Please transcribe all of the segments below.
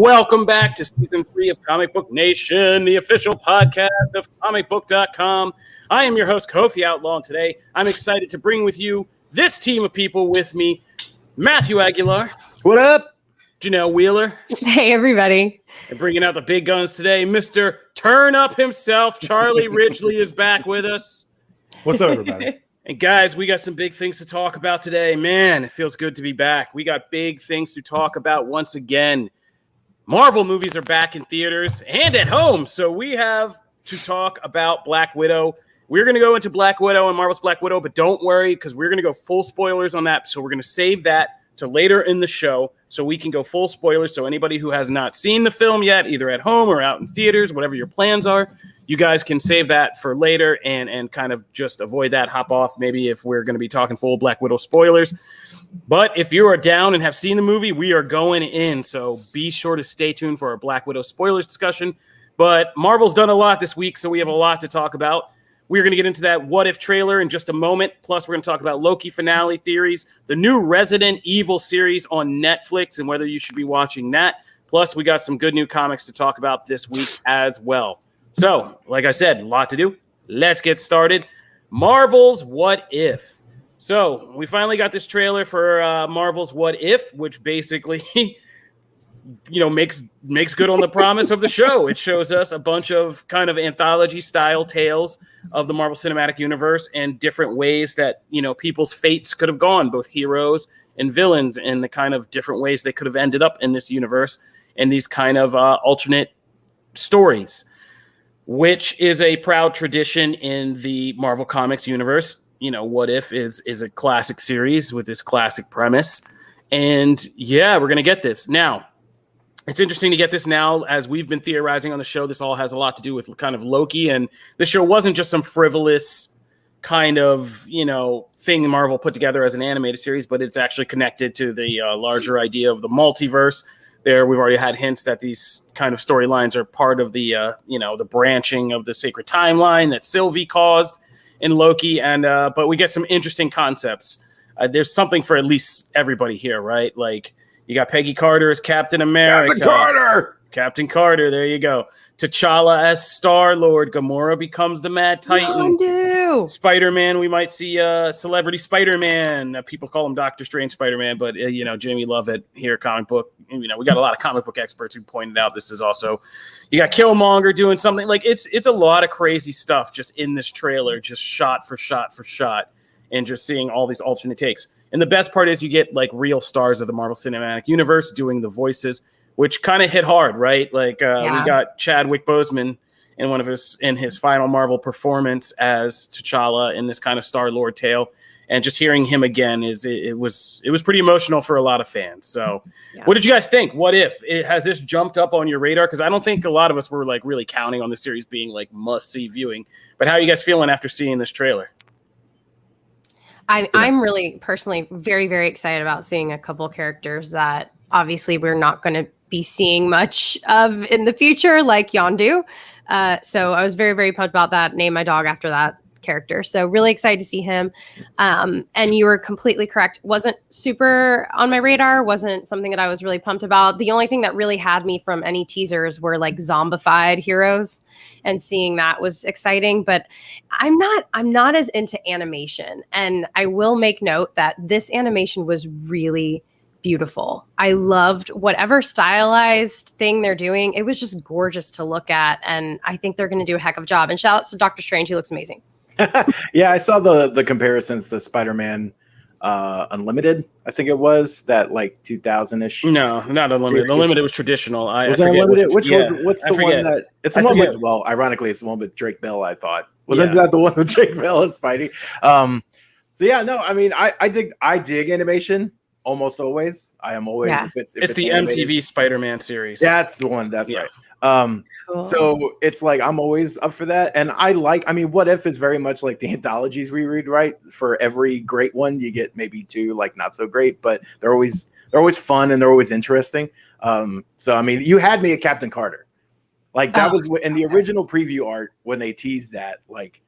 Welcome back to Season 3 of Comic Book Nation, the official podcast of Comicbook.com. I am your host, Kofi Outlaw, and today I'm excited to bring with you this team of people with me. Matthew Aguilar. What up? Janelle Wheeler. Hey, everybody. And bringing out the big guns today, Mr. Turn Up himself, Charlie Ridgely is back with us. What's up, everybody? And guys, we got some big things to talk about today. Man, it feels good to be back. We got big things to talk about once again. Marvel movies are back in theaters and at home, so we have to talk about Black Widow. We're going to go into Black Widow and Marvel's Black Widow, but don't worry, because we're going to go full spoilers on that. So we're going to save that to later in the show so we can go full spoilers. So anybody who has not seen the film yet, either at home or out in theaters, whatever your plans are, you guys can save that for later and kind of just avoid that, hop off maybe if we're going to be talking full Black Widow spoilers. But if you are down and have seen the movie, we are going in. So be sure to stay tuned for our Black Widow spoilers discussion. But Marvel's done a lot this week, so we have a lot to talk about. We're going to get into that What If trailer in just a moment. Plus, we're going to talk about Loki finale theories, the new Resident Evil series on Netflix, and whether you should be watching that. Plus, we got some good new comics to talk about this week as well. So, like I said, a lot to do. Let's get started. Marvel's What If. So, we finally got this trailer for Marvel's What If, which basically, makes good on the promise of the show. It shows us a bunch of kind of anthology-style tales of the Marvel Cinematic Universe and different ways that, people's fates could have gone, both heroes and villains, and the kind of different ways they could have ended up in this universe and these kind of alternate stories, which is a proud tradition in the Marvel Comics universe. What If is a classic series with this classic premise. And yeah, we're going to get this. Now, it's interesting to get this now as we've been theorizing on the show. This all has a lot to do with kind of Loki. And the show wasn't just some frivolous kind of, thing Marvel put together as an animated series, but it's actually connected to the larger idea of the multiverse. There, we've already had hints that these kind of storylines are part of the, the branching of the sacred timeline that Sylvie caused in Loki. And but we get some interesting concepts. There's something for at least everybody here, right? Like you got Peggy Carter as Captain America. Captain Carter, there you go. T'Challa as Star-Lord. Gamora becomes the Mad Titan. Spider-Man, we might see Celebrity Spider-Man. People call him Doctor Strange Spider-Man, but, Jimmy Lovett here, comic book. We got a lot of comic book experts who pointed out this is also... You got Killmonger doing something. Like, it's a lot of crazy stuff just in this trailer, just shot for shot for shot, and just seeing all these alternate takes. And the best part is you get, like, real stars of the Marvel Cinematic Universe doing the voices, which kind of hit hard, right? Like we got Chadwick Boseman in his final Marvel performance as T'Challa in this kind of Star-Lord tale, and just hearing him again it was pretty emotional for a lot of fans. So, What did you guys think? What if has this jumped up on your radar? Because I don't think a lot of us were like really counting on the series being like must-see viewing. But how are you guys feeling after seeing this trailer? I'm really personally very, very excited about seeing a couple characters that obviously we're not going to be seeing much of in the future, like Yondu. So I was very, very pumped about that. Named my dog after that character. So really excited to see him. And you were completely correct. Wasn't super on my radar. Wasn't something that I was really pumped about. The only thing that really had me from any teasers were like zombified heroes, and seeing that was exciting. But I'm not as into animation. And I will make note that this animation was really beautiful. I loved whatever stylized thing they're doing. It was just gorgeous to look at, and I think they're going to do a heck of a job. And shout outs to Doctor Strange. He looks amazing. Yeah, I saw the comparisons to Spider-Man Unlimited. I think it was that like 2000-ish. No, not Unlimited. Series. Unlimited was traditional. Was it Unlimited? What's the one that? It's the one with, ironically, it's the one with Drake Bell. I thought wasn't that the one with Drake Bell and Spidey? So yeah, no, I mean, I dig animation. Almost always. I am always if it's the animated. MTV Spider-Man series. That's the one. That's right. Cool. So it's like I'm always up for that. And What If is very much like the anthologies we read, right? For every great one, you get maybe two like not so great, but they're always fun and they're always interesting. So I mean, you had me at Captain Carter. Like that was in the original preview art when they teased that, like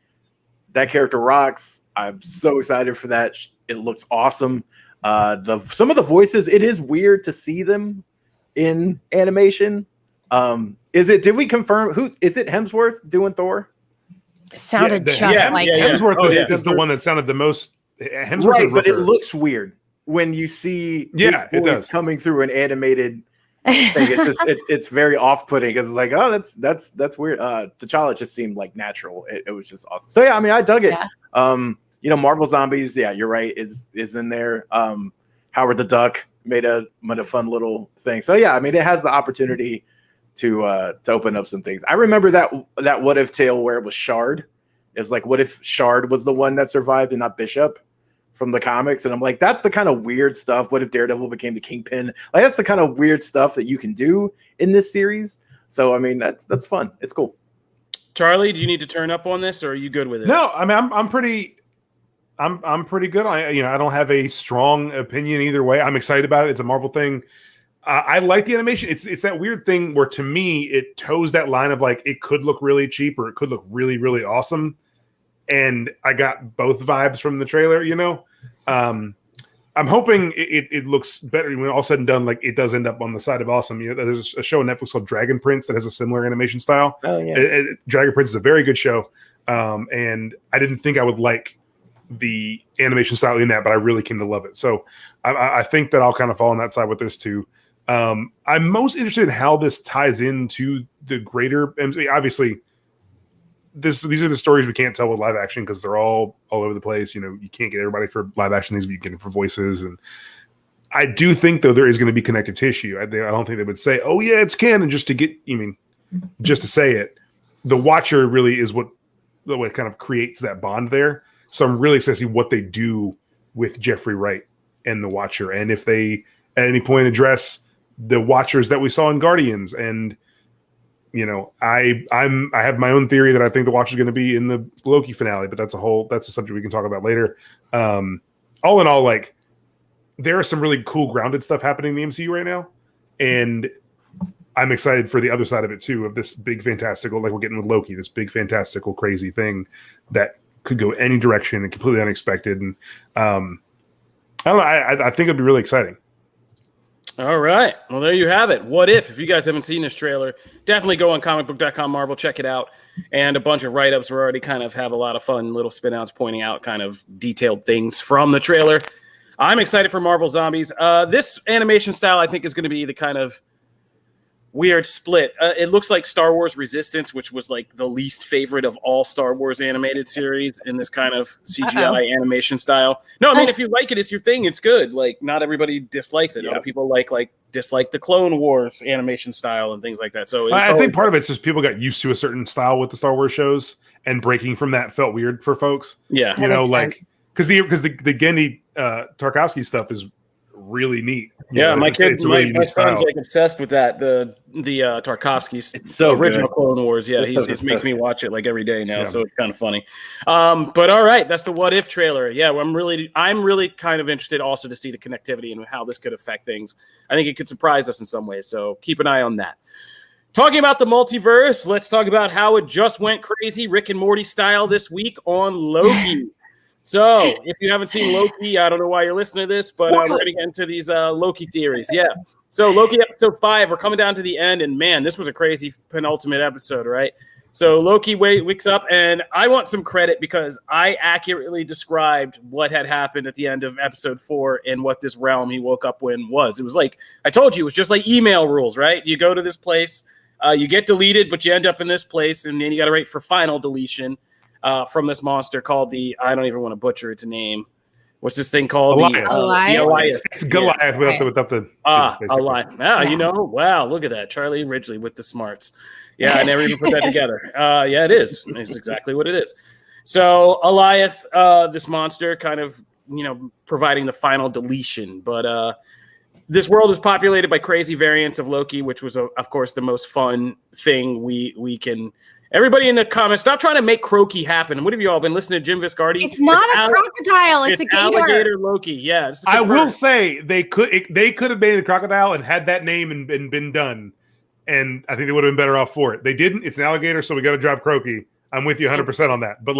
that character rocks. I'm so excited for that. It looks awesome. Some of the voices, it is weird to see them in animation. Did we confirm who is it? Hemsworth doing Thor? It sounded like Hemsworth is the one that sounded the most. Hemsworth, right, but it looks weird when you see his voice coming through an animated thing. It's very off-putting because it's like, oh, that's weird. T'Challa just seemed like natural. It was just awesome. So yeah, I mean, I dug it. Yeah. Marvel Zombies, yeah, you're right, is in there. Howard the Duck made a fun little thing. So yeah, I mean, it has the opportunity to open up some things. I remember that what if tale where it was Shard. It was like, what if Shard was the one that survived and not Bishop from the comics? And I'm like, that's the kind of weird stuff. What if Daredevil became the Kingpin? Like, that's the kind of weird stuff that you can do in this series. So I mean, that's fun. It's cool. Charlie, do you need to turn up on this, or are you good with it? No, I mean, I'm pretty good. I don't have a strong opinion either way. I'm excited about it. It's a Marvel thing. I like the animation. It's that weird thing where, to me, it toes that line of like, it could look really cheap or it could look really, really awesome. And I got both vibes from the trailer, I'm hoping it looks better when all said and done. Like, it does end up on the side of awesome. There's a show on Netflix called Dragon Prince that has a similar animation style. Oh yeah. Dragon Prince is a very good show. And I didn't think I would like the animation style in that, but I really came to love it. So I think that I'll kind of fall on that side with this too. I'm most interested in how this ties into the greater MCU. Obviously, these are the stories we can't tell with live action because they're all over the place. You can't get everybody for live action things, but you can get it for voices. And I do think, though, there is going to be connective tissue. I don't think they would say, "Oh yeah, it's canon," just to say it. The Watcher really is what kind of creates that bond there. So I'm really excited to see what they do with Jeffrey Wright and the Watcher, and if they at any point address the Watchers that we saw in Guardians. And I have my own theory that I think the Watcher is going to be in the Loki finale, but that's a subject we can talk about later. All in all, like, there is some really cool grounded stuff happening in the MCU right now, and I'm excited for the other side of it too, of this big fantastical, like we're getting with Loki, this big fantastical crazy thing that could go any direction and completely unexpected. And I don't know, I think it'd be really exciting. All right. Well, there you have it. What if you guys haven't seen this trailer, definitely go on Comicbook.com, Marvel, check it out. And a bunch of write-ups. We already kind of have a lot of fun little spin-outs pointing out kind of detailed things from the trailer. I'm excited for Marvel Zombies. This animation style, I think, is going to be the kind of weird split. It looks like Star Wars Resistance, which was like the least favorite of all Star Wars animated series in this kind of CGI animation style. No, I mean, if you like it, it's your thing. It's good. Like, not everybody dislikes it. A lot of people dislike the Clone Wars animation style and things like that. So I think part of it's just people got used to a certain style with the Star Wars shows, and breaking from that felt weird for folks. Yeah, because the Genndy Tarkovsky stuff is really neat. My son's like obsessed with that. The Tarkovsky, it's so original good. Clone Wars. Yeah, he just makes me watch it like every day now, so it's kind of funny. But all right, that's the What If trailer. Yeah, I'm really kind of interested also to see the connectivity and how this could affect things. I think it could surprise us in some ways, so keep an eye on that. Talking about the multiverse, let's talk about how it just went crazy, Rick and Morty style, this week on Loki. So, if you haven't seen Loki, I don't know why you're listening to this, but we're going to get into these Loki theories. Yeah. So, Loki episode 5, we're coming down to the end, and man, this was a crazy penultimate episode, right? So, Loki wakes up, and I want some credit because I accurately described what had happened at the end of episode 4 and what this realm he woke up in was. It was like, I told you, it was just like email rules, right? You go to this place, you get deleted, but you end up in this place, and then you got to wait for final deletion. From this monster called I don't even want to butcher its name. What's this thing called? Goliath. It's Goliath without the Goliath. Wow, look at that. Charlie Ridgely with the smarts. Yeah, I never even put that together. Yeah, it is. It's exactly what it is. So Goliath, this monster kind of, providing the final deletion. But this world is populated by crazy variants of Loki, which was, of course, the most fun thing we can... Everybody in the comments, stop trying to make croaky happen. What have you all been listening to Jim Viscardi? It's not a crocodile. It's a gator. Alligator Loki. Yeah. I will say they could have made a crocodile and had that name and been done. And I think they would have been better off for it. They didn't. It's an alligator, so we got to drop croaky. I'm with you 100% on that. But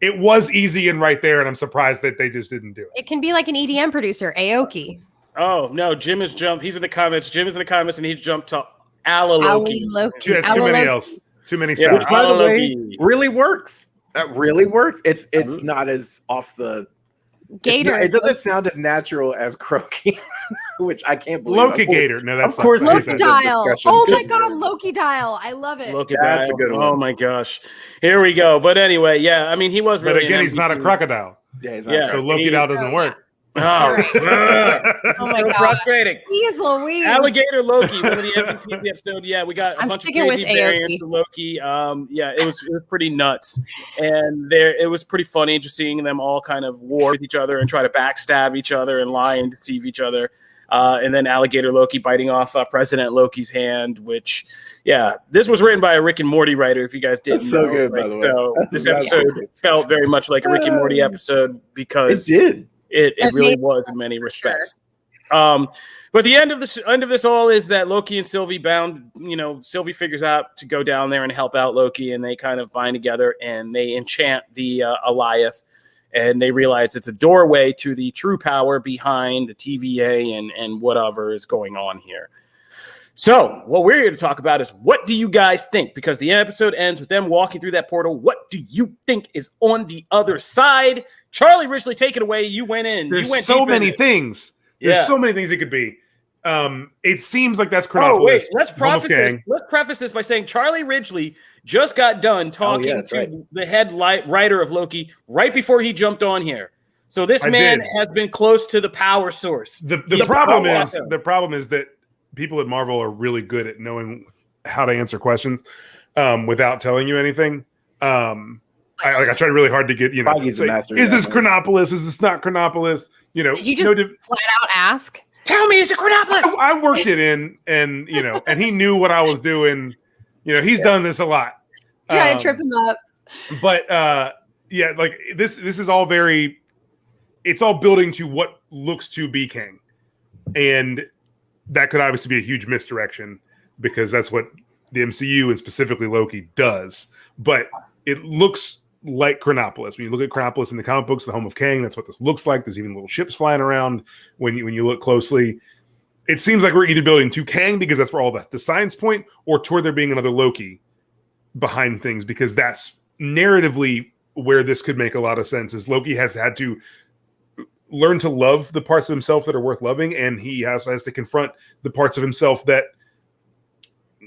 it was easy and right there, and I'm surprised that they just didn't do it. It can be like an EDM producer, Aoki. Oh no, Jim has jumped. He's in the comments. Jim is in the comments, and he's jumped to Ala Loki. Loki. That's too many else. Too many Yeah, sounds. Which, by the Ala way, Loki. really works. That really works. It's not as off the. Gator. It doesn't sound as natural as croaky, which I can't believe. Loki Of course- Gator. No, that's of course not- this Loki is a dial. discussion. Oh my Just- god, Loki dial. I love it. Look at That's that. a good one. Oh my gosh. Here we go. But anyway, yeah. I mean, he was But really. again, an he's not a MVP. crocodile. Yeah, he's Yeah. not So so Loki Dow doesn't work. Oh, Oh my so god. frustrating. Jeez Louise. Alligator Loki, one of the MVP of the episode. Yeah, we got a I'm bunch of sticking with crazy variants of Loki. Yeah, it was pretty nuts, and it was pretty funny just seeing them all kind of war with each other and try to backstab each other and lie and deceive each other. And then Alligator Loki biting off President Loki's hand, which, yeah, this was written by a Rick and Morty writer. If you guys didn't That's so know, good, by the way. So That's this so episode good. felt very much like a Rick and Morty episode because It did. it It really made was in many respects. But the end of this all is that Loki and Sylvie Sylvie figures out to go down there and help out Loki, and they kind of bind together and they enchant the Alioth, and they realize it's a doorway to the true power behind the TVA and whatever is going on here. So what we're here to talk about is, what do you guys think? Because the episode ends with them walking through that portal. What do you think is on the other side? Charlie Ridgely, take it away. You went in. There's you went so deep in many it. things. There's Yeah. so many things it could be. It seems like that's Oh Chronopolis. wait, let's Home of preface this. Kang. Let's preface this by saying Charlie Ridgely just got done talking that's to right. the head writer of Loki right before he jumped on here. So this I man did. has been close to the power source. The He's problem power is awesome. that people at Marvel are really good at knowing how to answer questions without telling you anything. I tried really hard to get Feige's a say, master of is that, this man. Chronopolis? Is this not Chronopolis? Did you just flat out ask? Tell me, is it Chronopolis? I worked it in, and and he knew what I was doing. He's done this a lot. Trying to trip him up. But yeah, like this is all very. It's all building to what looks to be Kang, and that could obviously be a huge misdirection because that's what the MCU and specifically Loki does. But it looks like Chronopolis. When you look at Chronopolis in the comic books, the home of Kang, that's what this looks like. There's even little ships flying around when you look closely. It seems like we're either building to Kang because that's where all the science point, or toward there being another Loki behind things, because that's narratively where this could make a lot of sense. Is Loki has had to learn to love the parts of himself that are worth loving, and he has to confront the parts of himself that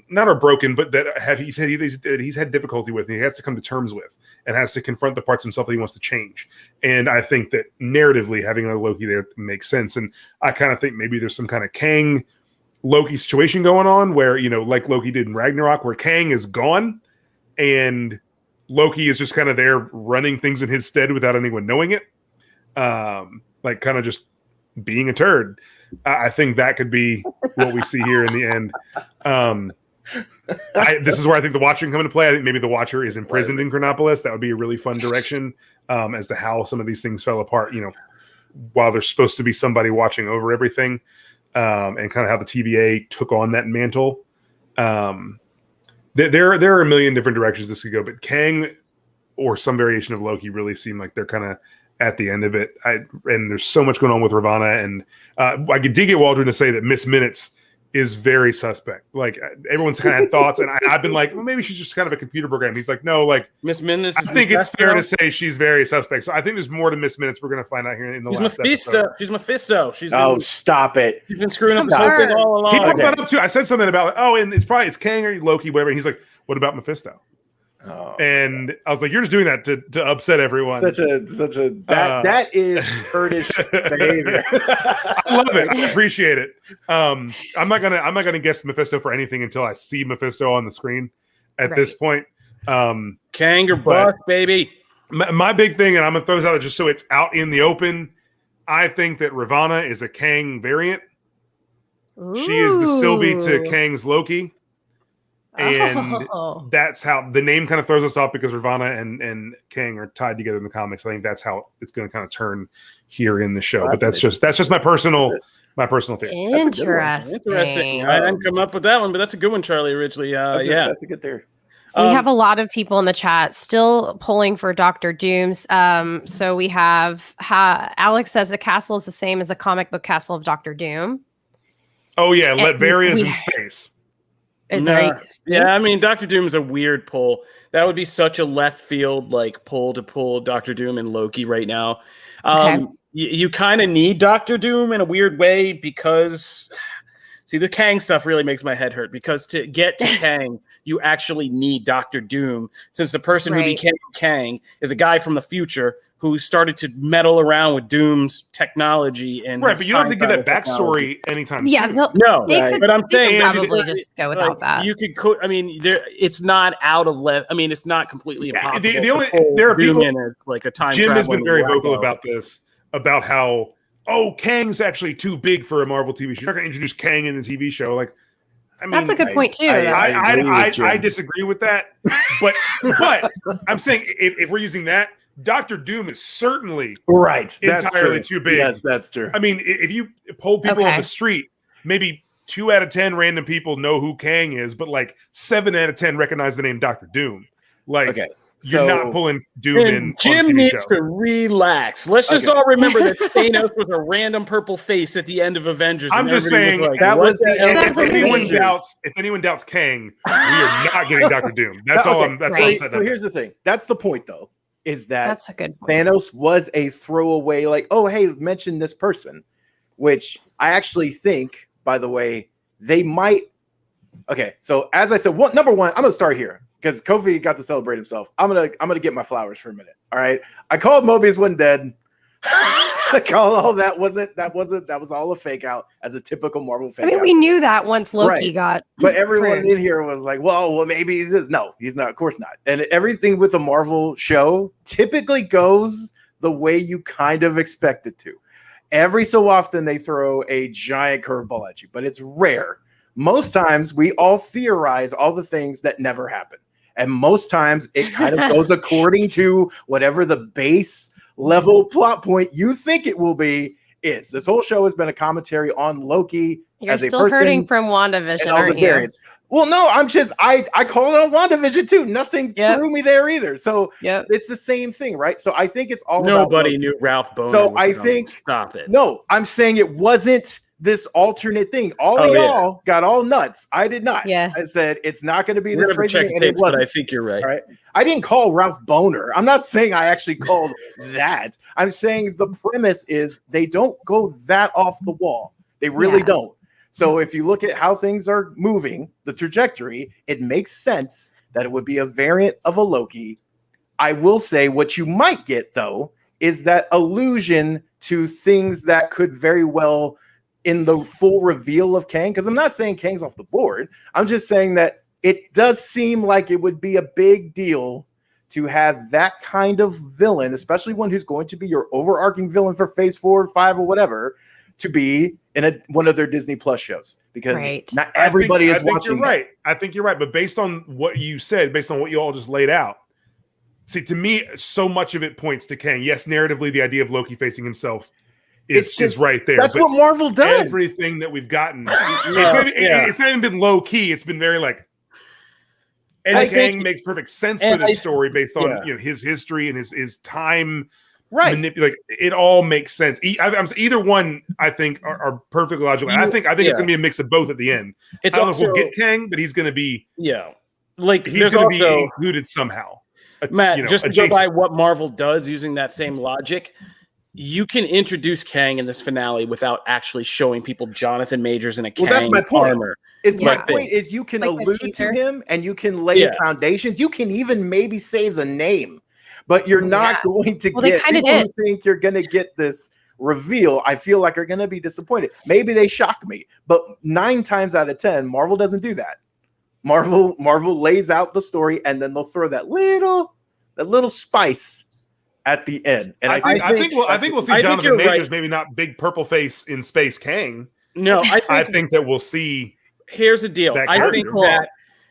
not are broken, but that he's had difficulty with, and he has to come to terms with, and has to confront the parts of himself that he wants to change. And I think that narratively having a Loki there makes sense. And I kind of think maybe there's some kind of Kang Loki situation going on where, like Loki did in Ragnarok, where Kang is gone and Loki is just kind of there running things in his stead without anyone knowing it. Like kind of just being a turd. I think that could be what we see here in the end. This is where I think the Watcher can come into play. I think maybe the Watcher is imprisoned in Chronopolis. That would be a really fun direction as to how some of these things fell apart, while there's supposed to be somebody watching over everything, and kind of how the TVA took on that mantle. There are a million different directions this could go, but Kang or some variation of Loki really seem like they're kind of at the end of it. And there's so much going on with Ravonna, and I could dig at Waldron to say that Miss Minutes is very suspect. Like everyone's kind of had thoughts, and I've been like, well, maybe she's just kind of a computer program. He's like, no, like Miss Minutes. I think it's fair to say she's very suspect. So I think there's more to Miss Minutes. We're going to find out here in the last Mephisto. episode. She's Mephisto. Stop it. She's been screwing up Stop his whole her. thing all He along. brought that up too. I said something about and it's Kang or Loki, whatever. And he's like, what about Mephisto? Oh, And I was like, you're just doing that to upset everyone. that is Kurdish behavior. I love it. I appreciate it. I'm not gonna guess Mephisto for anything until I see Mephisto on the screen. At this point, Kang or but- bust, baby. my big thing, and I'm gonna throw this out there just so it's out in the open. I think that Ravonna is a Kang variant. She is the Sylvie to Kang's Loki. And that's how the name kind of throws us off, because Ravonna and Kang are tied together in the comics. I think that's how it's going to kind of turn here in the show. Oh, but that's just my personal theory. Interesting. Interesting. I didn't come up with that one, but that's a good one, Charlie Ridgely. That's a good theory. We have a lot of people in the chat still polling for Doctor Doom's. So we have Alex says the castle is the same as the comic book castle of Doctor Doom. Oh yeah, Latveria's in space. No, yeah, I mean, Doctor Doom is a weird pull. That would be such a left field like pull to pull Doctor Doom and Loki right now. You kind of need Doctor Doom in a weird way because, see, the Kang stuff really makes my head hurt because to get to Kang, you actually need Doctor Doom, since the person who became Kang is a guy from the future who started to meddle around with Doom's technology and but you don't have to give that backstory anytime soon. No, but I'm saying probably just go without that. You could, I mean, it's not out of left. I mean, it's not completely impossible. There are people. It's like a time. Jim has been very vocal about this, about how Kang's actually too big for a Marvel TV show. You're not going to introduce Kang in the TV show, like. I mean, that's a good point too. I disagree with that, but I'm saying if we're using that, Doctor Doom is certainly entirely too big. Yes, that's true. I mean, if you poll people on the street, maybe 2 out of 10 random people know who Kang is, but like 7 out of 10 recognize the name Doctor Doom. Like, you're not pulling Doom in. Jim needs to relax. Let's just all remember that Thanos was a random purple face at the end of Avengers. I'm just saying like, that was the end. If anyone doubts Kang, we are not getting Doctor Doom. That's all. That's all I'm saying. So here's the thing. That's the point, though. Is that's a good point. Thanos was a throwaway, like, oh, hey, mention this person, which I actually think, by the way, they might. Okay, so as I said, number one, I'm gonna start here because Kofi got to celebrate himself. I'm gonna get my flowers for a minute. All right, I called Mobius wasn't dead. I called all that was all a fake out as a typical Marvel fake. I mean, we knew that once Loki got. But everyone in here was like, well, maybe he's just no, he's not. Of course not. And everything with a Marvel show typically goes the way you kind of expect it to. Every so often they throw a giant curveball at you, but it's rare. Most times we all theorize all the things that never happen. And most times it kind of goes according to whatever the base level plot point you think it will be is. This whole show has been a commentary on Loki. You're as still a person hurting from WandaVision, and all aren't the variants. Well, no, I'm just I call it on WandaVision too. Nothing threw me there either. So it's the same thing, right? So I think it's all nobody knew Ralph Boner. So I think stop it. No, I'm saying it wasn't this alternate thing. All of y'all got all nuts. I did not. Yeah. I said it's not going to be this crazy thing, and it wasn't. I think you're right. All right. I didn't call Ralph Boner. I'm not saying I actually called that. I'm saying the premise is they don't go that off the wall. They really don't. So if you look at how things are moving, the trajectory, it makes sense that it would be a variant of a Loki. I will say what you might get, though, is that allusion to things that could very well in the full reveal of Kang, because I'm not saying Kang's off the board. I'm just saying that it does seem like it would be a big deal to have that kind of villain, especially one who's going to be your overarching villain for phase 4 or 5 or whatever, to be in one of their Disney Plus shows, because not everybody is watching. I think you're right. But based on what you said, based on what you all just laid out, see, to me, so much of it points to Kang. Yes, narratively, the idea of Loki facing himself is right there. That's what Marvel does. Everything that we've gotten, it's not even been low key. It's been very like, and Kang makes perfect sense for this story based on his history and his time. Right, like it all makes sense. Either one, I think, are perfectly logical. And I think it's going to be a mix of both at the end. I don't know if we'll get Kang, but he's going to be like he's going to be included somehow. Matt, just to go by what Marvel does using that same logic, you can introduce Kang in this finale without actually showing people Jonathan Majors in a Kang that's my point. armor. My point is you can allude to him and you can lay foundations. You can even maybe say the name, but you're not going to get people who think you're going to get this reveal. I feel like are going to be disappointed. Maybe they shock me, but 9 times out of 10, Marvel doesn't do that. Marvel lays out the story and then they'll throw that little spice at the end. And I think we'll see Jonathan Majors, maybe not big purple face in space Kang. No, I think that we'll see. Here's the deal. I think that,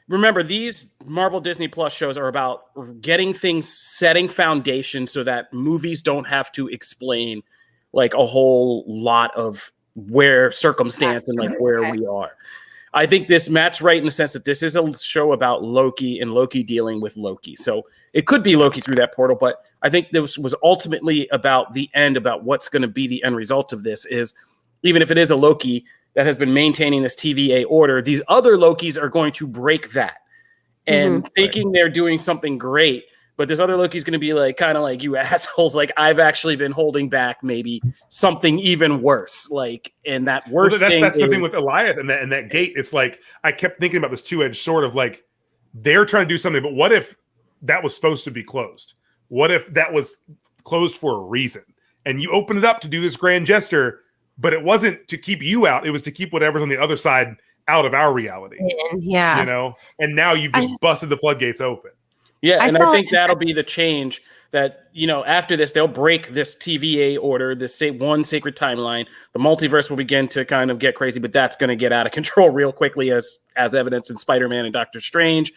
remember, these Marvel Disney Plus shows are about getting things, setting foundation so that movies don't have to explain like a whole lot of where circumstance and like where we are. I think this match right in the sense that this is a show about Loki and Loki dealing with Loki. So it could be Loki through that portal, but I think this was ultimately about the end, about what's going to be the end result of this is, even if it is a Loki that has been maintaining this TVA order, these other Lokis are going to break that and thinking they're doing something great. But this other Loki's going to be like, kind of like, you assholes, like, I've actually been holding back maybe something even worse. Like, and that worst thing that's the thing with Eliath and that gate. It's like, I kept thinking about this two-edged sword of like, they're trying to do something, but what if that was supposed to be closed? What if that was closed for a reason? And you open it up to do this grand gesture, but it wasn't to keep you out. It was to keep whatever's on the other side out of our reality. Yeah. You know? And now you've just busted the floodgates open. Yeah, and I think that'll be the change that, you know, after this, they'll break this TVA order, this one sacred timeline. The multiverse will begin to kind of get crazy, but that's going to get out of control real quickly, as evidenced in Spider-Man and Doctor Strange.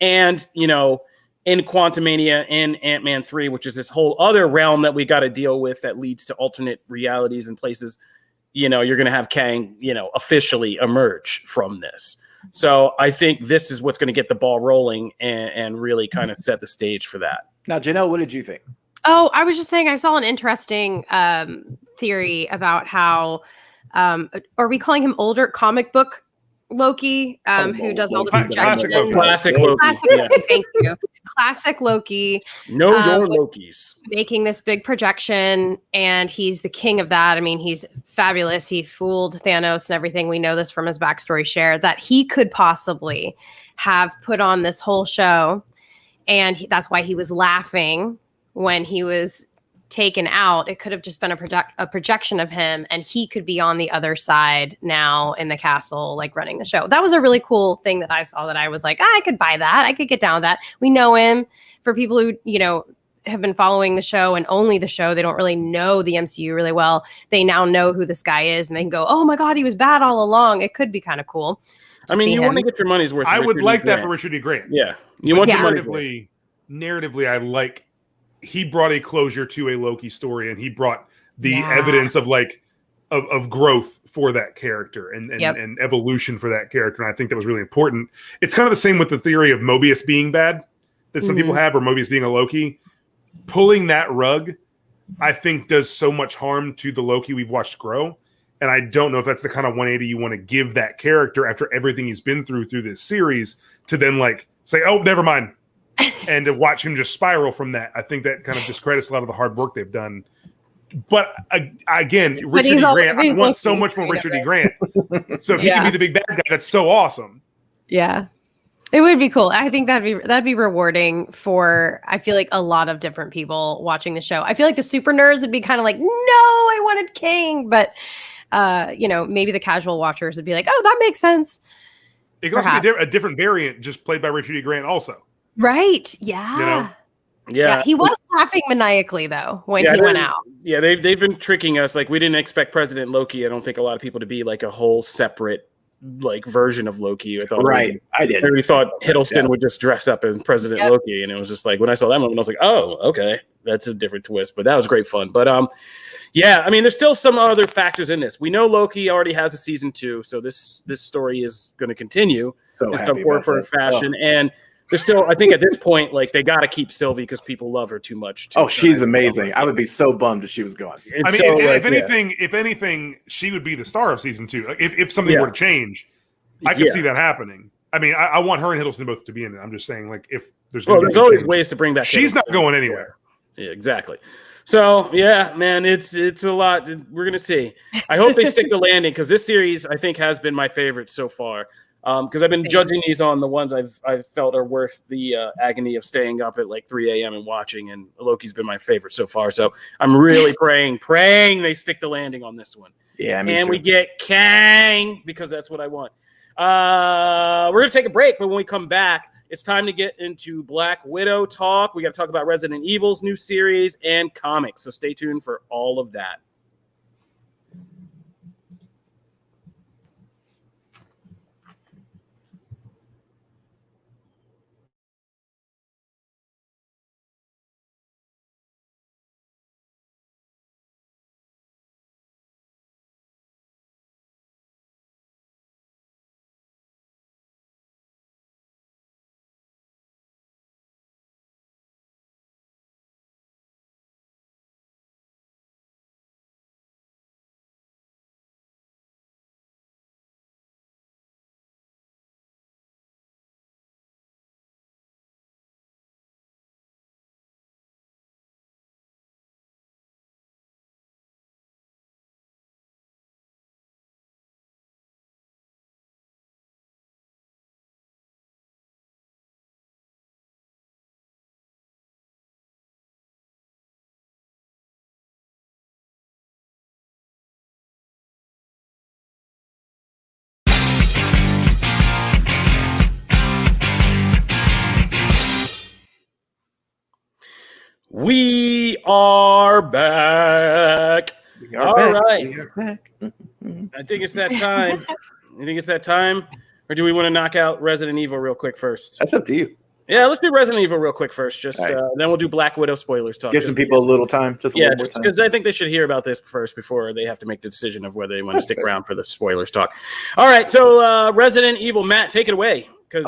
And, you know, in Quantumania and Ant-Man 3, which is this whole other realm that we got to deal with that leads to alternate realities and places, you know, you're going to have Kang, you know, officially emerge from this. So I think this is what's going to get the ball rolling and really kind of set the stage for that. Now, Janelle, what did you think? Oh, I was just saying I saw an interesting theory about how, are we calling him older comic book Loki, who does all the projections? Classic Loki. Classic Loki, thank you. Classic Loki. Know your Lokis. Making this big projection, and he's the king of that. I mean, he's fabulous. He fooled Thanos and everything. We know this from his backstory share, that he could possibly have put on this whole show, and that's why he was laughing when he was taken out. It could have just been a projection of him, and he could be on the other side now in the castle, like running the show. That was a really cool thing that I saw, that I was like, I could buy that. I could get down with that. We know him. For people who, you know, have been following the show and only the show, they don't really know the MCU really well. They now know who this guy is, and they can go, oh my God, he was bad all along. It could be kind of cool. I mean, you want to get your money's worth. I would like that for Richard E. Grant. Yeah. You want your money. Narratively, I like, he brought a closure to a Loki story, and he brought the evidence of like of growth for that character and evolution for that character. And I think that was really important. It's kind of the same with the theory of Mobius being bad that some people have, or Mobius being a Loki. Pulling that rug, I think, does so much harm to the Loki we've watched grow. And I don't know if that's the kind of 180 you want to give that character after everything he's been through this series, to then like say, oh, never mind. And to watch him just spiral from that. I think that kind of discredits a lot of the hard work they've done. But again, Richard E. Grant, I want so much more Richard E. Grant. So if he can be the big bad guy, that's so awesome. Yeah. It would be cool. I think that'd be rewarding for, I feel like, a lot of different people watching the show. I feel like the super nerds would be kind of like, no, I wanted King. But, you know, maybe the casual watchers would be like, oh, that makes sense. It could also be a different variant just played by Richard E. Grant also. Right. Yeah. You know? Yeah. He was laughing maniacally, though, when he went out. Yeah, they've been tricking us. Like, we didn't expect President Loki, I don't think, a lot of people to be like a whole separate like version of Loki. I thought I did. We thought Hiddleston would just dress up as President Loki, and it was just like, when I saw that moment, I was like, oh, okay, that's a different twist. But that was great fun. But yeah, I mean, there's still some other factors in this. We know Loki already has a season 2, so this story is going to continue in some form for fashion. And there's still, I think at this point, like, they got to keep Sylvie because people love her too much. She's amazing. I would be so bummed if she was gone. I mean, if anything, she would be the star of season 2. Like, if something were to change, I could see that happening. I mean, I want her and Hiddleston both to be in it. I'm just saying, like, if there's always ways to bring back. She's not going anywhere. Yeah, exactly. So yeah, man, it's a lot. We're gonna see. I hope they stick the landing, because this series, I think, has been my favorite so far. Because I've been judging these on the ones I've felt are worth the agony of staying up at like 3 a.m. and watching, and Loki's been my favorite so far. So I'm really praying they stick the landing on this one. Yeah, and we get Kang, because that's what I want. We're gonna take a break, but when we come back, it's time to get into Black Widow talk. We got to talk about Resident Evil's new series and comics. So stay tuned for all of that. We are back. We are All back. right. We are back. I think it's that time. You think it's that time? Or do we want to knock out Resident Evil real quick first? That's up to you. Yeah, let's do Resident Evil real quick first. Just All right. then we'll do Black Widow spoilers talk. Give some people a little time. Just a little more time. because I think they should hear about this first before they have to make the decision of whether they want to stick around for the spoilers talk. All right, so Resident Evil, Matt, take it away. Because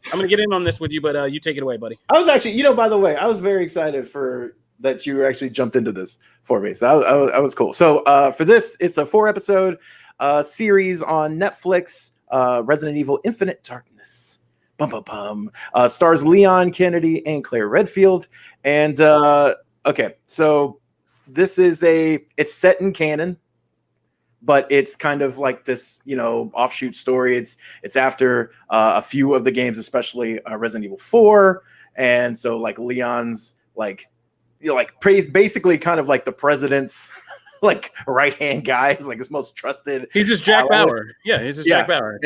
I'm going to get in on this with you, but you take it away, buddy. I was actually, by the way, I was very excited for that you actually jumped into this for me. So I was cool. So for this, it's a 4-episode series on Netflix, Resident Evil Infinite Darkness. Stars Leon Kennedy and Claire Redfield. And okay, so this is it's set in canon, but it's kind of like this, offshoot story. It's after a few of the games, especially Resident Evil 4. And so like Leon's basically kind of like the president's like right-hand guy. He's like his most trusted. He's just Jack Bauer. Yeah, he's just Jack Bauer.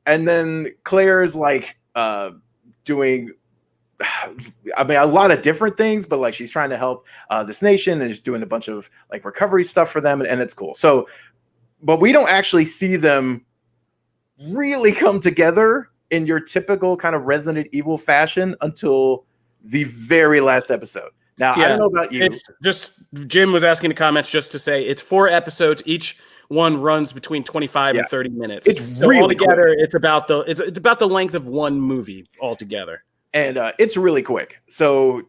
And then Claire's like doing, I mean, a lot of different things, but like she's trying to help this nation and she's doing a bunch of like recovery stuff for them, and it's cool. So, but we don't actually see them really come together in your typical kind of Resident Evil fashion until the very last episode. Now, I don't know about you. It's just, Jim was asking the comments just to say it's 4 episodes. Each one runs between 25 and 30 minutes. It's so really altogether, quick. it's about the length of one movie altogether. And it's really quick. So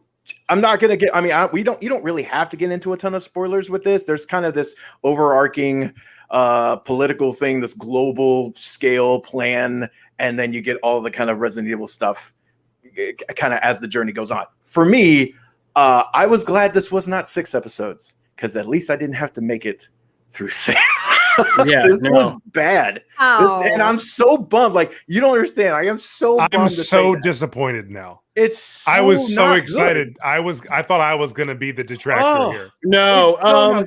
I'm not going to get, I mean, you don't really have to get into a ton of spoilers with this. There's kind of this overarching political thing, this global scale plan. And then you get all the kind of Resident Evil stuff kind of as the journey goes on. For me, I was glad this was not 6 episodes, because at least I didn't have to make it through 6. This was bad. And I'm so bummed. Like, you don't understand. I am so bummed. I'm so disappointed now. I was so excited. Good. I thought I was going to be the detractor here. No, I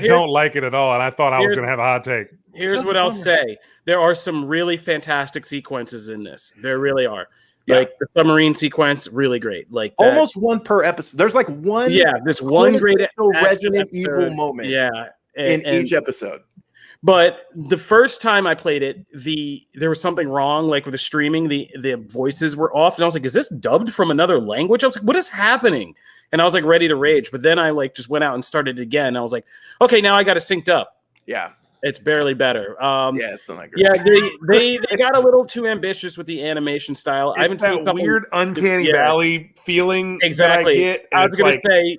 don't like it at all, and I thought I was going to have a hot take. Here's what I'll say. There are some really fantastic sequences in this. There really are. Yeah. Like the submarine sequence, really great. Like that. Almost one per episode. There's like one. Yeah, this one great Resident Evil moment. Yeah, in each episode. But the first time I played it, there was something wrong. Like with the streaming, the voices were off, and I was like, "Is this dubbed from another language?" I was like, "What is happening?" And I was like ready to rage. But then I like just went out and started it again. I was like, "Okay, now I got it synced up." Yeah. It's barely better. It's not great. Yeah, they got a little too ambitious with the animation style. It's I haven't seen that weird uncanny valley feeling exactly. that I get. I was going to say,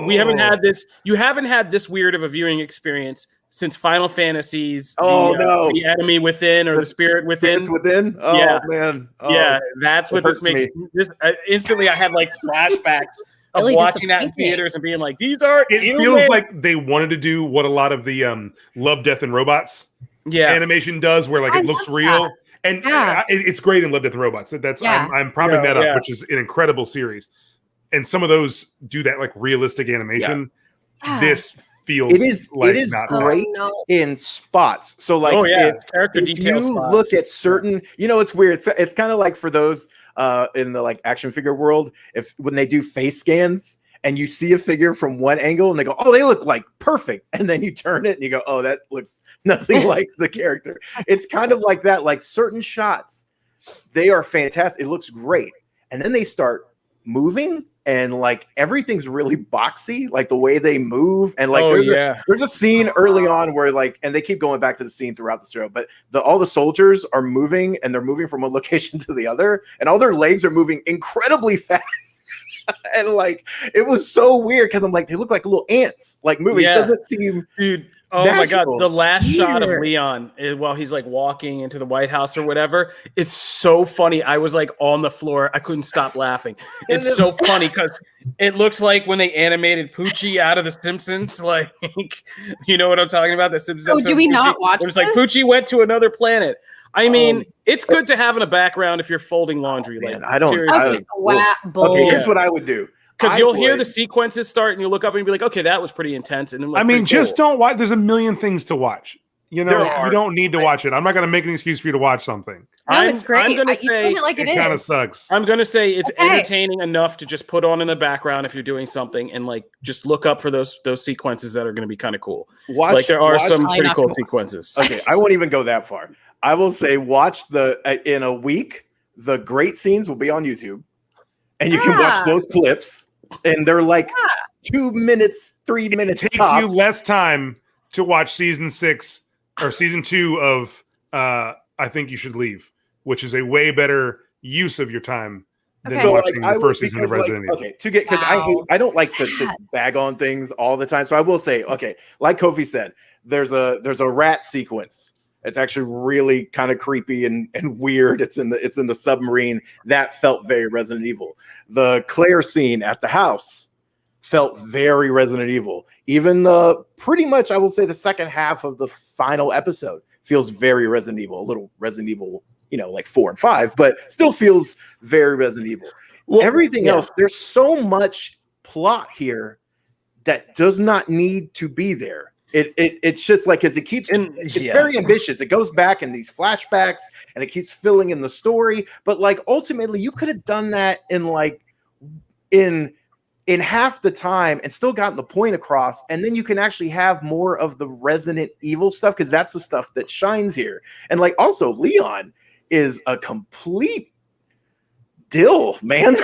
we haven't had this. You haven't had this weird of a viewing experience since Final Fantasies. The Enemy Within or the Spirit Within. Spirits Within. Oh yeah. Man. Oh, yeah, that's what this makes. This instantly, I had like flashbacks. Of really watching that in theaters and being like, these are it feels like they wanted to do what a lot of the Love, Death, and Robots animation does, where like it looks real. And it's great in Love, Death, and Robots. I'm propping that up, which is an incredible series. And some of those do that like realistic animation. Yeah. This feels it is not great in spots. So like if you look at certain, it's weird. It's kind of like for those in the like action figure world, when they do face scans and you see a figure from one angle and they go, oh, they look like perfect, and then you turn it and you go, oh, that looks nothing like the character. It's kind of like that. Like certain shots, they are fantastic. It looks great, and then they start moving and like everything's really boxy, like the way they move. And like there's a scene early on where like, and they keep going back to the scene throughout the show, but all the soldiers are moving and they're moving from one location to the other, and all their legs are moving incredibly fast. And like it was so weird because I'm like, they look like little ants like moving. It doesn't seem natural. My god, the last shot of Leon while he's like walking into the White House or whatever, it's so funny. I was like on the floor, I couldn't stop laughing. It's so funny because it looks like when they animated Poochie out of The Simpsons. Like, you know what I'm talking about? The Simpsons. Oh, do we not watch it? Was like Poochie went to another planet. I mean, it's good to have in a background if you're folding laundry. Man, like, I don't. Okay, here's what I would do. Because you'll hear the sequences start and you'll look up and be like, okay, that was pretty intense. And then like, I mean, just don't watch. Thethe's a million things to watch. You don't need to watch it. I'm not going to make an excuse for you to watch something. No, it's great. I'm gonna You say said it like it kind of is. sucks. I'm gonna say it's Okay. entertaining enough to just put on in the background if you're doing something, and like just look up for those sequences that are going to be kind of cool. Like there are some pretty cool sequences. Okay, I won't even go that far. I will say watch in a week. The great scenes will be on YouTube, and you can watch those clips, and they're like 2 minutes, 3 minutes. It takes tops. you less time to watch season 6 or season 2 of I Think You Should Leave, which is a way better use of your time than watching the first season of Resident Evil. Okay, because I don't like to just bag on things all the time. So I will say, okay, like Kofi said, there's a rat sequence. It's actually really kind of creepy and weird. It's in the submarine. That felt very Resident Evil. The Claire scene at the house felt very Resident Evil. Even pretty much, I will say, the second half of the final episode feels very Resident Evil. A little Resident Evil, like 4 and 5, but still feels very Resident Evil. Well, everything else, there's so much plot here that does not need to be there. It's just like, because it's very ambitious. It goes back in these flashbacks and it keeps filling in the story. But like ultimately, you could have done that in half the time and still gotten the point across. And then you can actually have more of the Resident Evil stuff, because that's the stuff that shines here. And like also Leon is a complete dill, man.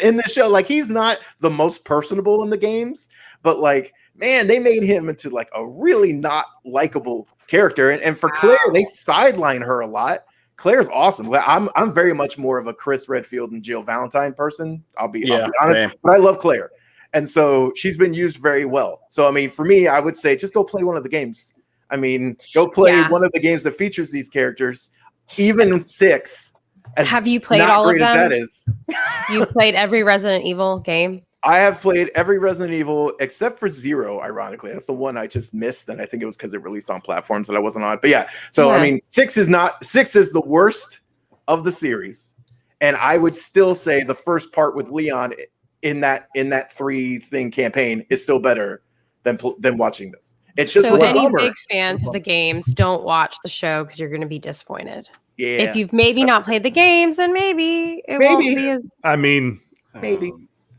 in this show. Like he's not the most personable in the games, but like, man, they made him into like a really not likable character. And for Claire, they sideline her a lot. Claire's awesome. I'm very much more of a Chris Redfield and Jill Valentine person. I'll be honest, same. But I love Claire. And so she's been used very well. So, I mean, for me, I would say just go play one of the games. I mean, go play one of the games that features these characters, even 6. Have you played all of them? As that is. You played every Resident Evil game? I have played every Resident Evil except for 0, ironically. That's the one I just missed, and I think it was because it released on platforms that I wasn't on. But yeah, I mean, 6 is the worst of the series. And I would still say the first part with Leon in that 3-thing campaign is still better than watching this. It's just so any big fans of the games, don't watch the show because you're going to be disappointed. Yeah. If you've maybe not played the games, then maybe it won't be as. I mean, maybe.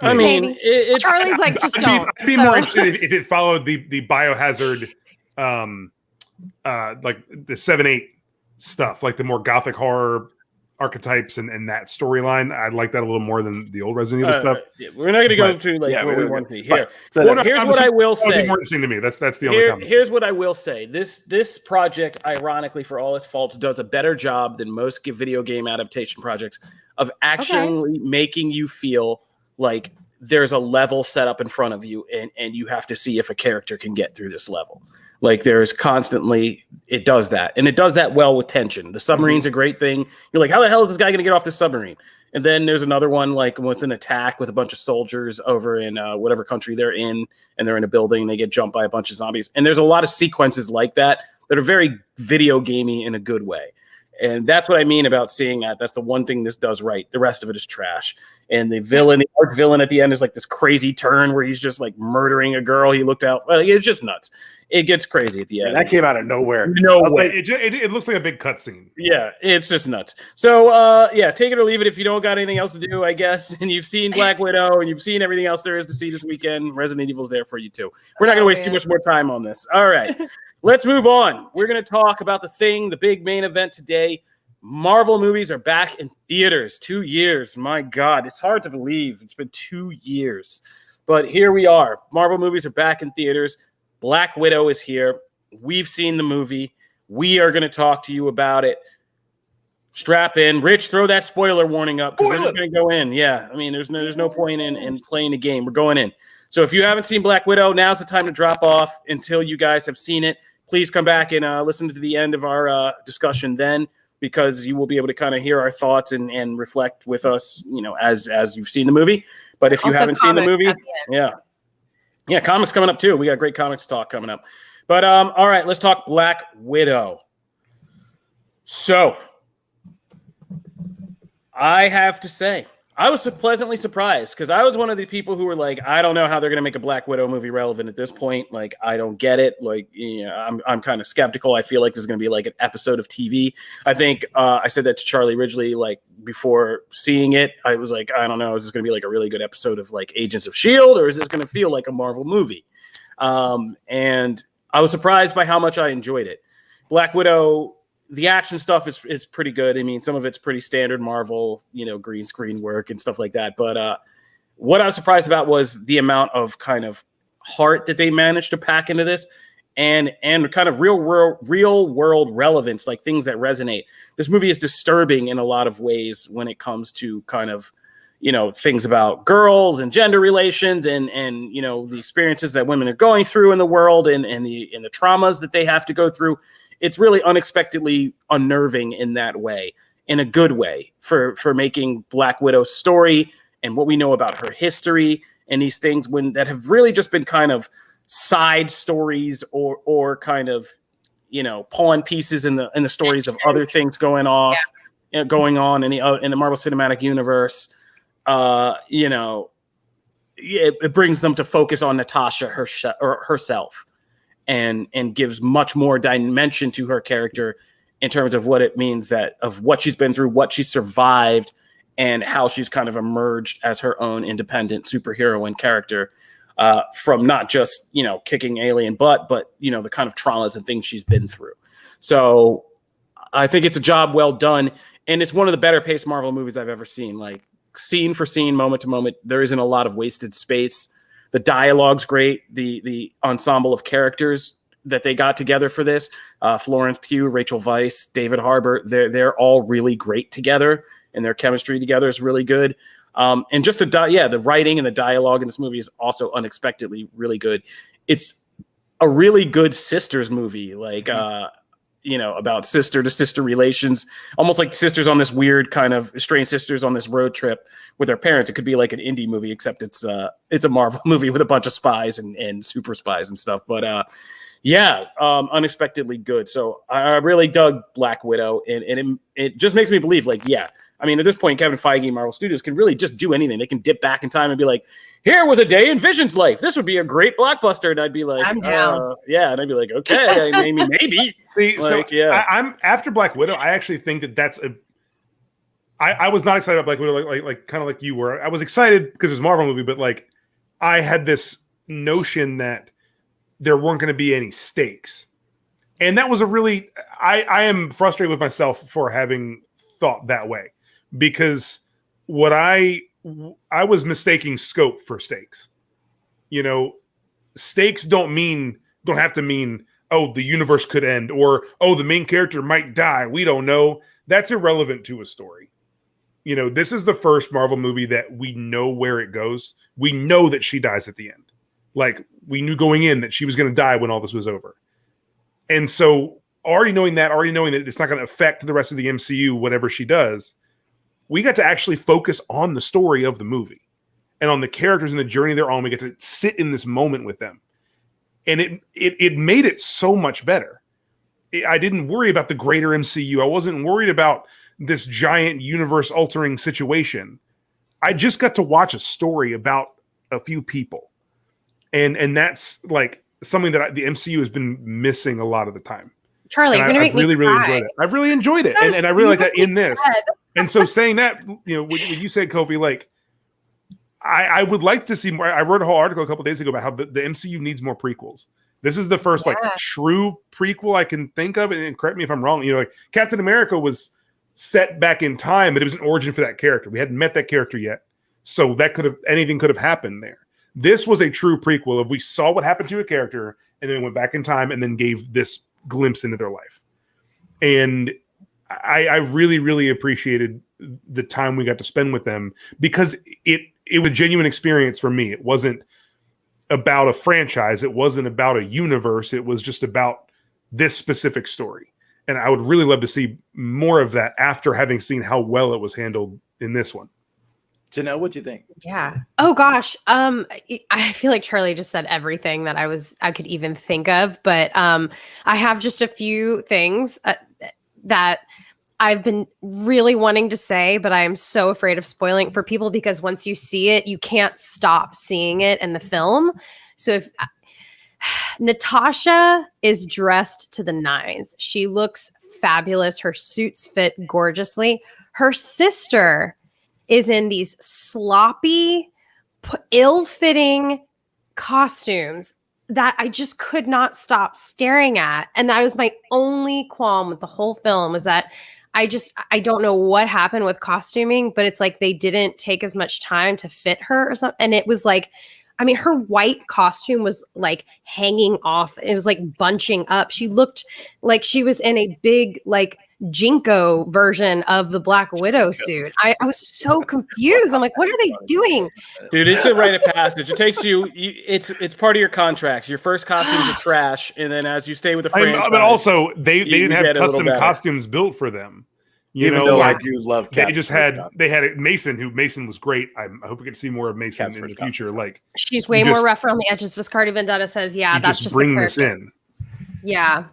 I mean, it's Charlie's like, just don't. I'd be more interested if it followed the Biohazard, like the 7-8 stuff, like the more gothic horror archetypes and that storyline. I'd like that a little more than the old Resident Evil stuff. Yeah, we're not going to go through like where we want to be here. So here's what I will say. More interesting to me. That's the only comment. Here's what I will say. This project, ironically, for all its faults, does a better job than most video game adaptation projects of actually making you feel like there's a level set up in front of you and you have to see if a character can get through this level. Like there's constantly, it does that. And it does that well with tension. The submarine's a great thing. You're like, how the hell is this guy going to get off this submarine? And then there's another one like with an attack with a bunch of soldiers over in whatever country they're in, and they're in a building, they get jumped by a bunch of zombies. And there's a lot of sequences like that that are very video gamey in a good way. And that's what I mean about seeing that. That's the one thing this does right. The rest of it is trash. And the arch villain at the end is like this crazy turn where he's just like murdering a girl. He looked out. Well, it's just nuts. It gets crazy at the end. That came out of nowhere. No way. Like, it looks like a big cutscene. Yeah, it's just nuts. So, take it or leave it if you don't got anything else to do, I guess. And you've seen Black Widow and you've seen everything else there is to see this weekend. Resident Evil's there for you too. We're not going to waste too much more time on this. All right, let's move on. We're going to talk about the big main event today. Marvel movies are back in theaters. 2 years. My God, it's hard to believe. It's been 2 years. But here we are. Marvel movies are back in theaters. Black Widow is here. We've seen the movie. We are going to talk to you about it. Strap in. Rich, throw that spoiler warning up because we're just going to go in. Yeah, I mean, there's no point in playing the game. We're going in. So if you haven't seen Black Widow, now's the time to drop off until you guys have seen it. Please come back and listen to the end of our discussion then, because you will be able to kind of hear our thoughts and reflect with us, as you've seen the movie. But if you also haven't seen the movie, comics coming up too. We got great comics talk coming up. But all right, let's talk Black Widow. So I have to say, I was pleasantly surprised because I was one of the people who were like, I don't know how they're going to make a Black Widow movie relevant at this point. Like, I don't get it. Like, I'm kind of skeptical. I feel like this is going to be like an episode of TV. I think I said that to Charlie Ridgely, like before seeing it. I was like, I don't know, is this going to be like a really good episode of like Agents of S.H.I.E.L.D. or is this going to feel like a Marvel movie? And I was surprised by how much I enjoyed it. Black Widow, the action stuff is pretty good. I mean, some of it's pretty standard Marvel, green screen work and stuff like that. But what I was surprised about was the amount of kind of heart that they managed to pack into this, and kind of real world relevance, like things that resonate. This movie is disturbing in a lot of ways when it comes to kind of things about girls and gender relations and the experiences that women are going through in the world and the traumas that they have to go through. It's really unexpectedly unnerving in that way, in a good way, for making Black Widow's story and what we know about her history and these things that have really just been kind of side stories or kind of pawn pieces in the stories of other things going on in the Marvel Cinematic Universe. It brings them to focus on Natasha herself. And gives much more dimension to her character in terms of what it means of what she's been through, what she survived, and how she's kind of emerged as her own independent superhero and character from not just, kicking alien butt, but, the kind of traumas and things she's been through. So I think it's a job well done. And it's one of the better paced Marvel movies I've ever seen. Like scene for scene, moment to moment, there isn't a lot of wasted space. The dialogue's great. The ensemble of characters that they got together for this, Florence Pugh, Rachel Weisz, David Harbour, they're all really great together, and their chemistry together is really good. And just the writing and the dialogue in this movie is also unexpectedly really good. It's a really good sisters movie, like about sister to sister relations, almost like sisters on this weird kind of estranged sisters on this road trip with their parents. It could be like an indie movie, except it's a Marvel movie with a bunch of spies and super spies and stuff. But unexpectedly good. So I really dug Black Widow, and it just makes me believe, like, I mean, at this point, Kevin Feige and Marvel Studios can really just do anything. They can dip back in time and be like, here was a day in Vision's life. This would be a great blockbuster. And I'd be like, I'm down. And I'd be like, okay, maybe. See, I'm after Black Widow. I actually think that's I was not excited about Black Widow, like kind of like you were. I was excited because it was a Marvel movie, but like I had this notion that there weren't going to be any stakes. And that was I am frustrated with myself for having thought that way, because what I was mistaking scope for stakes. Stakes don't have to mean, oh, the universe could end, or, oh, the main character might die. We don't know. That's irrelevant to a story. This is the first Marvel movie that we know where it goes. We know that she dies at the end. Like, we knew going in that she was going to die when all this was over. And so already knowing that it's not going to affect the rest of the MCU, whatever she does, we got to actually focus on the story of the movie and on the characters and the journey they're on. We get to sit in this moment with them. And it made it so much better. I didn't worry about the greater MCU. I wasn't worried about this giant universe altering situation. I just got to watch a story about a few people. And that's like something that the MCU has been missing a lot of the time. Charlie, you're going to make me really enjoyed it. I've really enjoyed it. And I really like that in this. And so saying that, what you said, Kofi, like, I would like to see more. I wrote a whole article a couple of days ago about how the MCU needs more prequels. This is the first like true prequel I can think of. And correct me if I'm wrong. Like Captain America was set back in time, but it was an origin for that character. We hadn't met that character yet. So anything could have happened there. This was a true prequel of we saw what happened to a character and then went back in time and then gave this glimpse into their life. And I really, really appreciated the time we got to spend with them, because it was a genuine experience for me. It wasn't about a franchise. It wasn't about a universe. It was just about this specific story. And I would really love to see more of that after having seen how well it was handled in this one. Janelle, what'd you think? Yeah. Oh gosh. I feel like Charlie just said everything that I could even think of, but I have just a few things that I've been really wanting to say, but I am so afraid of spoiling for people because once you see it, you can't stop seeing it in the film. So if Natasha is dressed to the nines, she looks fabulous. Her suits fit gorgeously. Her sister is in these sloppy, ill-fitting costumes that I just could not stop staring at. And that was my only qualm with the whole film, was that I don't know what happened with costuming, but it's like they didn't take as much time to fit her or something. And it was like, I mean, her white costume was like hanging off. It was like bunching up. She looked like she was in a big, like, Jinko version of the Black Widow suit. I was so confused. I'm like, what are they doing? Dude, it's a rite of passage. It takes it's part of your contracts. Your first costumes are trash, and then as you stay with the franchise, but also they didn't have custom costumes built for them. Even though I do love Cap's they just had Mason was great. I hope we get to see more of Mason in the future. Like, she's way more rough around the edges. Viscardi Vendetta says, yeah, that's just bring this in. Yeah.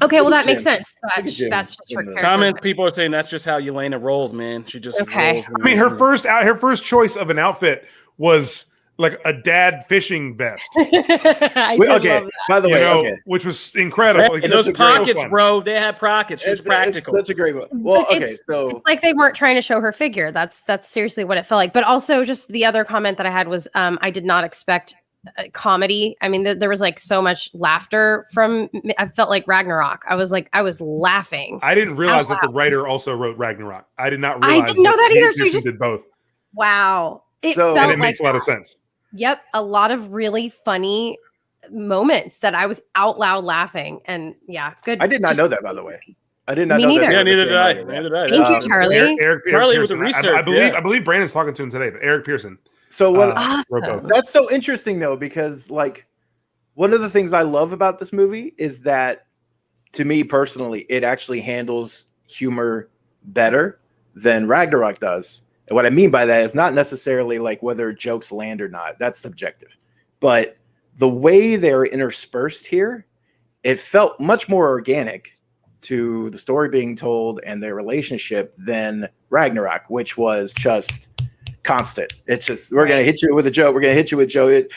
Okay, well, that makes sense. That's just her character. Comment people are saying that's just how Yelena rolls, man. She just rolls. I mean, her first choice of an outfit was like a dad fishing vest. Okay, by the way, which was incredible. Like, those pockets, bro, they had pockets. It was practical. That's a great one. Well, okay, so it's like they weren't trying to show her figure. That's seriously what it felt like. But also, just the other comment that I had was, I did not expect comedy. I mean, there was like so much laughter from. I felt like Ragnarok. I was laughing. I didn't realize that the writer also wrote Ragnarok. I did not realize. I didn't know that either. So you just did both. Wow, and it makes a lot of sense. Yep, a lot of really funny moments that I was out loud laughing, and yeah, good. I did not know that, by the way. I did not Me know neither. that. Yeah, neither did I. Thank you, Charlie. Eric Charlie with the Pearson. research. I believe Brandon's talking to him today, but Eric Pearson. So what? Awesome. That's so interesting, though, because like one of the things I love about this movie is that, to me personally, it actually handles humor better than Ragnarok does. And what I mean by that is not necessarily like whether jokes land or not. That's subjective. But the way they're interspersed here, it felt much more organic to the story being told and their relationship than Ragnarok, which was just constant. It's just, we're going to hit you with a joke. We're going to hit you with a joke.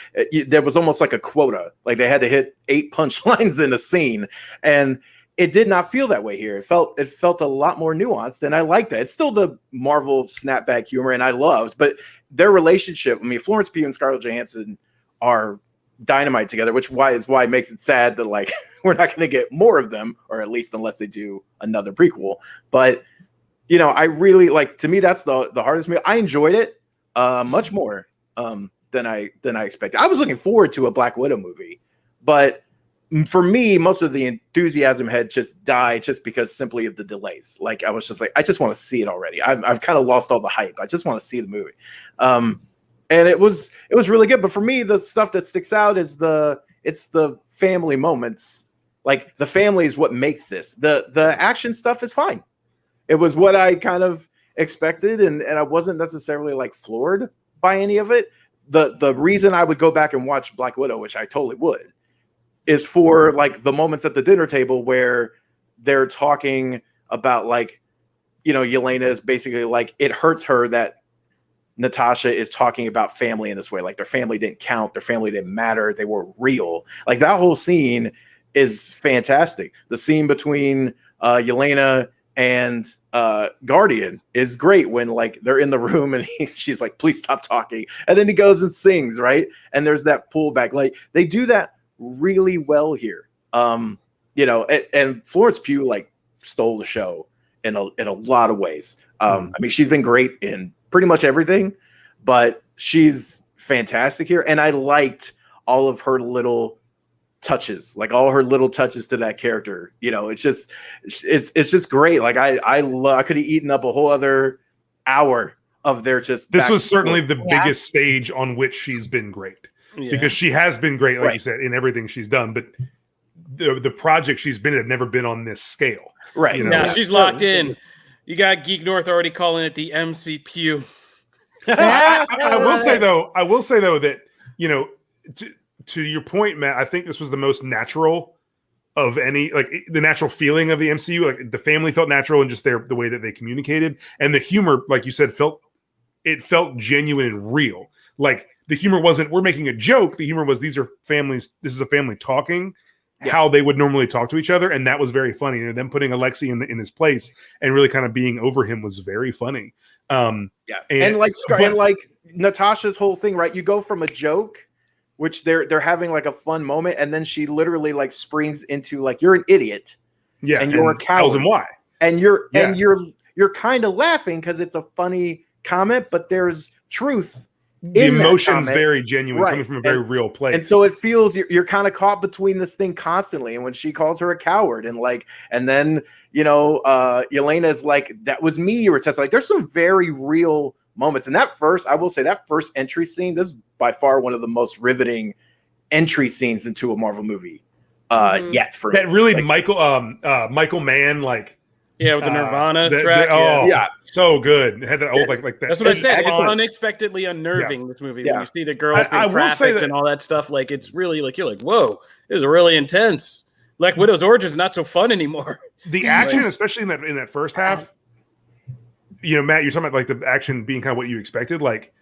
There was almost like a quota. Like they had to hit 8 punchlines in a scene. And it did not feel that way here. It felt a lot more nuanced, and I like that. It's still the Marvel snapback humor, and I loved, but their relationship. I mean, Florence Pugh and Scarlett Johansson are dynamite together, which is why it makes it sad that like we're not going to get more of them, or at least unless they do another prequel. But you know, I really like. To me, that's the hardest movie. I enjoyed it much more than I expected. I was looking forward to a Black Widow movie, but for me, most of the enthusiasm had just died just because simply of the delays. Like I was just like, I just want to see it already. I've kind of lost all the hype. I just want to see the movie. And it was really good. But for me, the stuff that sticks out is it's the family moments. Like the family is what makes this. The action stuff is fine. It was what I kind of expected, and I wasn't necessarily like floored by any of it. The reason I would go back and watch Black Widow, which I totally would, is for like the moments at the dinner table where they're talking about like, you know, Yelena is basically like, it hurts her that Natasha is talking about family in this way. Like their family didn't count, their family didn't matter, they were real. Like that whole scene is fantastic. The scene between Yelena and Guardian is great when like they're in the room and she's like, please stop talking. And then he goes and sings, right? And there's that pullback. Like they do that really well here. You know, and Florence Pugh like stole the show in a lot of ways. I mean, she's been great in pretty much everything, but she's fantastic here. And I liked all of her little touches, like all her little touches to that character. You know, it's just great. Like I could have eaten up a whole other hour of their just. This was certainly the biggest stage on which she's been great. Yeah. Because she has been great, like you said, in everything she's done. But the project she's been in have never been on this scale. Right. You know? Now she's locked in. You got Geek North already calling it the MCPU. I will say though that, you know, to your point, Matt, I think this was the most natural of any, like, the natural feeling of the MCU. Like, the family felt natural, and just the way that they communicated, and the humor, like you said, felt genuine and real. Like, the humor wasn't, we're making a joke. The humor was, these are families. This is a family talking how they would normally talk to each other, and that was very funny. And then putting Alexei in his place and really kind of being over him was very funny. And like Natasha's whole thing, right? You go from a joke, which they're having like a fun moment, and then she literally like springs into like, you're an idiot, and you're a coward, tells him why, and you're kind of laughing because it's a funny comment, but there's truth. The emotion's very genuine, coming from a very real place, and so it feels you're kind of caught between this thing constantly. And when she calls her a coward, and then Yelena's like, that was me you were testing. Like, there's some very real moments. And I will say that first entry scene, this is by far one of the most riveting entry scenes into a Marvel movie yet for that. Really, like, Michael Mann, like. Yeah, with the Nirvana track. So good. It had that old like that. That's what I said. It's unexpectedly unnerving. This movie, when you see the girls being trafficked and all that stuff, like, it's really like, you're like, whoa, this is really intense. Black Widow's origin is not so fun anymore. The action, especially in that first half, Matt, you're talking about like the action being kind of what you expected. Like,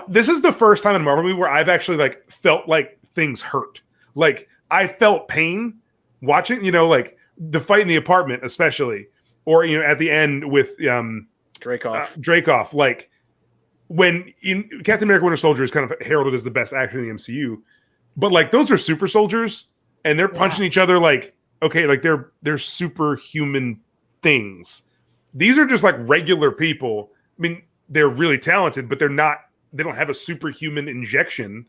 this is the first time in a Marvel movie where I've actually like felt like things hurt. Like, I felt pain watching, like the fight in the apartment, especially. Or, at the end with Dreykov, like, when Captain America Winter Soldier is kind of heralded as the best actor in the MCU, but like, those are super soldiers, and they're punching each other like, okay, like they're superhuman things. These are just like regular people. I mean, they're really talented, but they don't have a superhuman injection.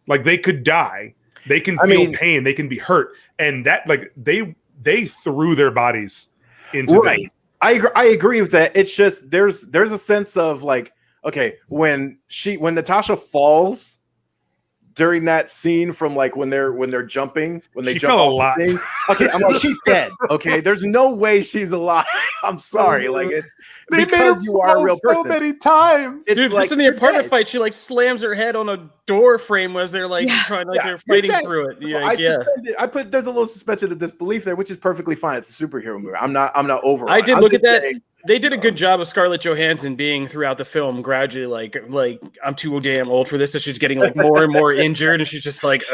Like, they could die. They can feel pain. They can be hurt, and that, like, they threw their bodies into them. I agree with that. It's just there's a sense of like, okay, when Natasha falls during that scene from like when they're jumping, when they jump off a lot. Okay, I'm like, she's dead. Okay, there's no way she's alive. I'm sorry, like, it's because you are a real person. So many times, dude. Like, just in the apartment fight, she like slams her head on a door frame as they're like trying, like they're fighting through it. There's a little suspension of disbelief there, which is perfectly fine. It's a superhero movie. I'm not over. I did look at that. They did a good job of Scarlett Johansson being throughout the film gradually like I'm too damn old for this, so she's getting like more and more injured, and she's just like,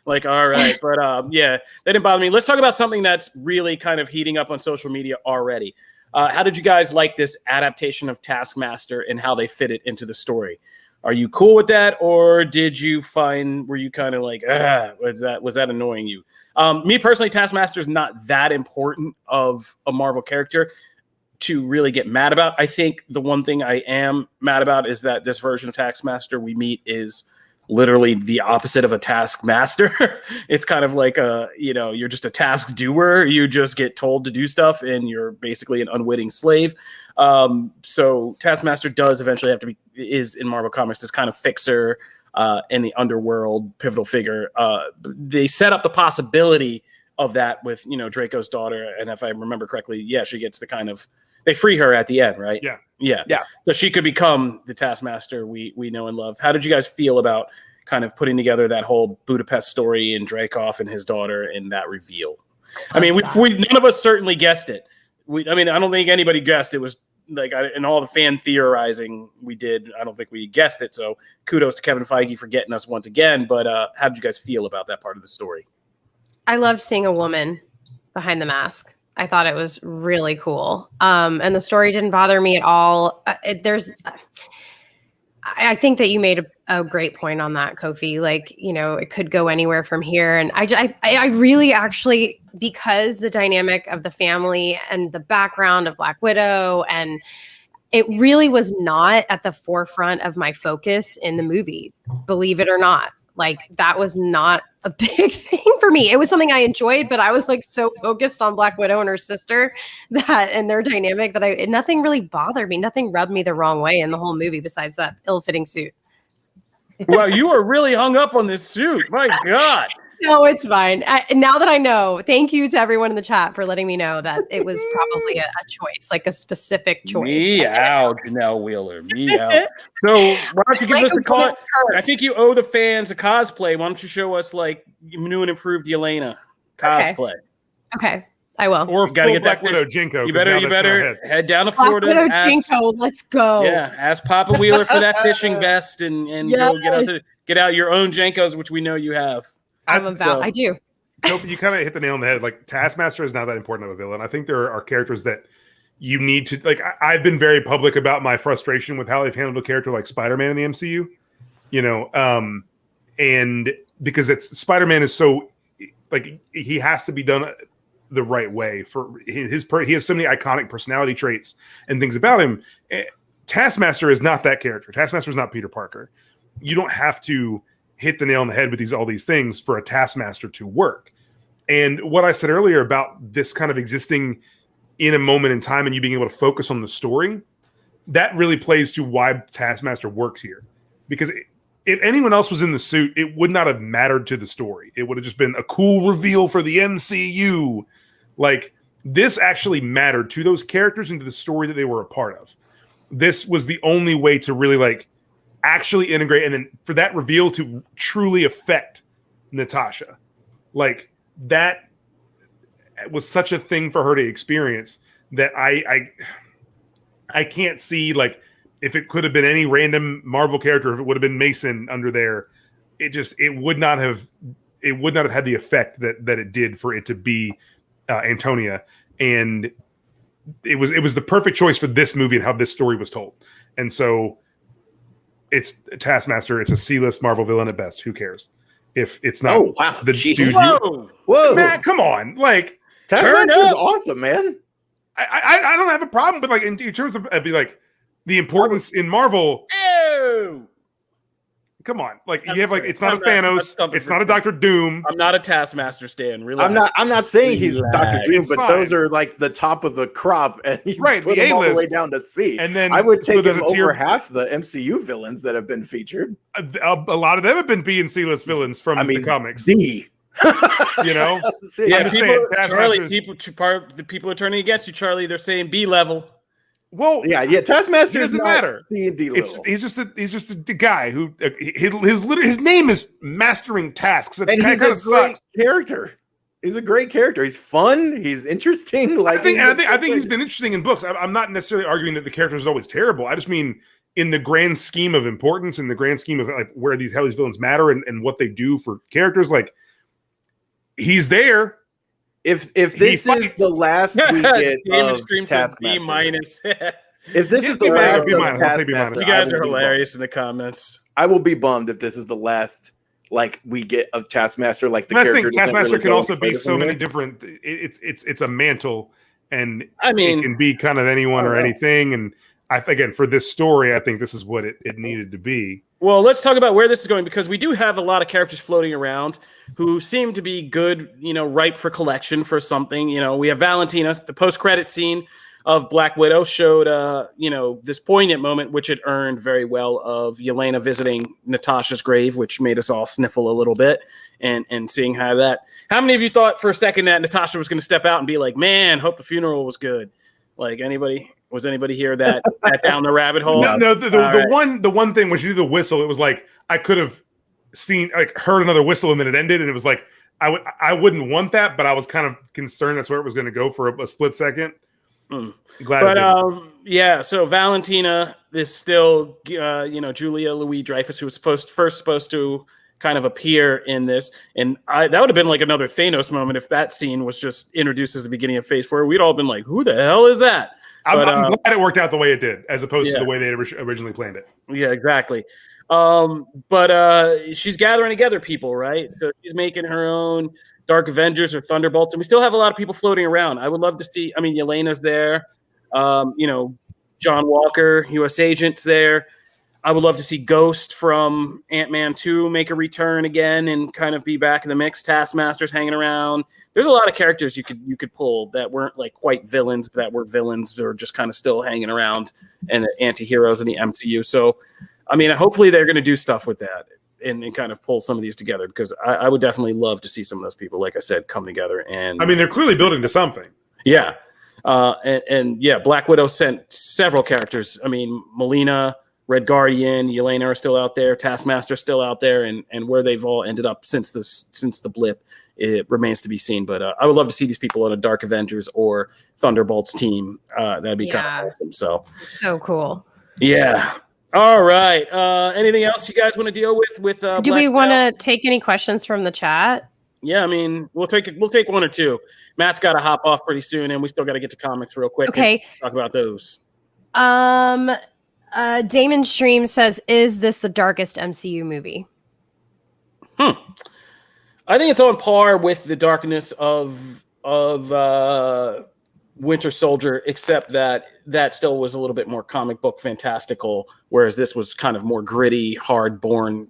like, all right. But that didn't bother me. Let's talk about something that's really kind of heating up on social media already. How did you guys like this adaptation of Taskmaster and how they fit it into the story? Are you cool with that, or were you kind of like, was that annoying you? Me personally, Taskmaster is not that important of a Marvel character to really get mad about. I think the one thing I am mad about is that this version of Taskmaster we meet is literally the opposite of a taskmaster. It's kind of like you're just a task doer. You just get told to do stuff, and you're basically an unwitting slave. So Taskmaster does eventually is in Marvel Comics this kind of fixer in the underworld, pivotal figure. They set up the possibility of that with Draco's daughter, and if I remember correctly, she gets the kind of, they free her at the end, right? Yeah. So she could become the Taskmaster we know and love. How did you guys feel about kind of putting together that whole Budapest story and Dreykov and his daughter and that reveal? I mean, none of us certainly guessed it. I don't think anybody guessed it was like, in all the fan theorizing we did, I don't think we guessed it. So kudos to Kevin Feige for getting us once again. But how did you guys feel about that part of the story? I loved seeing a woman behind the mask. I thought it was really cool. And the story didn't bother me at all. I think that you made a great point on that, Kofi. Like, it could go anywhere from here. And I really actually, because the dynamic of the family and the background of Black Widow, and it really was not at the forefront of my focus in the movie, believe it or not. Like, that was not a big thing for me. It was something I enjoyed, but I was like so focused on Black Widow and her sister and their dynamic that nothing really bothered me. Nothing rubbed me the wrong way in the whole movie besides that ill-fitting suit. Wow, you are really hung up on this suit. My God. No, it's fine. Now that I know, thank you to everyone in the chat for letting me know that it was probably a choice, like a specific choice. Me out, Janelle Wheeler. Me out. So why don't you give us a call? I think you owe the fans a cosplay. Why don't you show us like new and improved Yelena? cosplay. Okay, I will. Or gotta full get that Black Widow Jinko. You better head down to Florida. Black Widow Jinko, let's go. Yeah, ask Papa Wheeler for that fishing vest and Yes. go get out your own Jenkos, which we know you have. I do. Nope, you kind of hit the nail on the head. Like, Taskmaster is not that important of a villain. I think there are characters that you need to like. I've been very public about my frustration with how they've handled a character like Spider-Man in the MCU. You know, and because Spider-Man is so like he has to be done the right way for he has so many iconic personality traits and things about him. Taskmaster is not that character. Taskmaster is not Peter Parker. You don't have to hit the nail on the head with all these things for a Taskmaster to work. And what I said earlier about this kind of existing in a moment in time and you being able to focus on the story, that really plays to why Taskmaster works here. Because if anyone else was in the suit, it would not have mattered to the story. It would have just been a cool reveal for the MCU. Like, this actually mattered to those characters and to the story that they were a part of. This was the only way to really like actually integrate, and then for that reveal to truly affect Natasha. Like, that was such a thing for her to experience that I can't see, like, if it could have been any random Marvel character, if it would have been Mason under there, it would not have had the effect that it did for it to be Antonia. And it was the perfect choice for this movie and how this story was told. And so it's Taskmaster. It's a C-list Marvel villain at best. Who cares if it's not the dude? Whoa, Matt, come on! Like, Taskmaster is awesome, man. I don't have a problem, but like in terms of like the importance in Marvel. Oh, come on! Like, you have like it's not a Thanos, it's not a Doctor Doom. I'm not a Taskmaster stan. Relax. I'm not saying he's Doctor Doom, but those are like the top of the crop, and you put him all the way down to C. And then I would take him over half the MCU villains that have been featured. A lot of them have been B and C list villains from the comics. D. You know, yeah. The people are turning against you, Charlie. They're saying B level. Well, yeah. Taskmaster doesn't matter. C and D level. He's just a guy who his name is Mastering Tasks. That's kind of great character. He's a great character. He's fun. He's interesting. Like, I think he's been interesting in books. I'm not necessarily arguing that the character is always terrible. I just mean in the grand scheme of importance, in the grand scheme of like how these villains matter and what they do for characters. Like, he's there. If this is the last we get of Taskmaster, if this is the last of Taskmaster, you guys are hilarious in the comments. I will be bummed if this is the last like we get of Taskmaster. Like, the character Taskmaster can also be so many different. It's a mantle, and I mean, it can be kind of anyone or anything. And again, for this story, I think this is what it needed to be. Well, let's talk about where this is going, because we do have a lot of characters floating around who seem to be good, ripe for collection for something. We have Valentina. The post-credit scene of Black Widow showed, this poignant moment, which it earned very well, of Yelena visiting Natasha's grave, which made us all sniffle a little bit and seeing how many of you thought for a second that Natasha was going to step out and be like, man, hope the funeral was good? Like, was anybody here that down the rabbit hole? No, the one thing when she did the whistle, it was like I could have heard another whistle and then it ended, and it was like I wouldn't want that, but I was kind of concerned that's where it was going to go for a split second. So Valentina is still Julia Louis-Dreyfus, who was supposed to kind of appear in this, and that would have been like another Thanos moment if that scene was just introduced as the beginning of Phase 4. We'd all been like, who the hell is that? I'm glad it worked out the way it did, as opposed to the way they originally planned it. Yeah, exactly. But she's gathering together people, right? So she's making her own Dark Avengers or Thunderbolts, and we still have a lot of people floating around. I would love to see. I mean, Yelena's there. John Walker, U.S. Agent's there. I would love to see Ghost from Ant-Man 2 make a return again and kind of be back in the mix. Taskmaster's hanging around. There's a lot of characters you could pull that weren't like quite villains, but that were villains or just kind of still hanging around and anti-heroes in the MCU. So, I mean, hopefully they're going to do stuff with that and kind of pull some of these together, because I would definitely love to see some of those people, like I said, come together. And I mean, they're clearly building to something. Yeah. Black Widow sent several characters. I mean, Melina, Red Guardian, Yelena are still out there, Taskmaster's still out there, and where they've all ended up since the blip, it remains to be seen. But I would love to see these people on a Dark Avengers or Thunderbolts team. That'd be kind of awesome. So cool. Yeah. All right. Anything else you guys want to deal with? Do we want to take any questions from the chat? Yeah, I mean, we'll take one or two. Matt's got to hop off pretty soon, and we still got to get to comics real quick. Okay. Talk about those. Damon Stream says, "Is this the darkest MCU movie?" I think it's on par with the darkness of Winter Soldier, except that still was a little bit more comic book fantastical, whereas this was kind of more gritty, hard born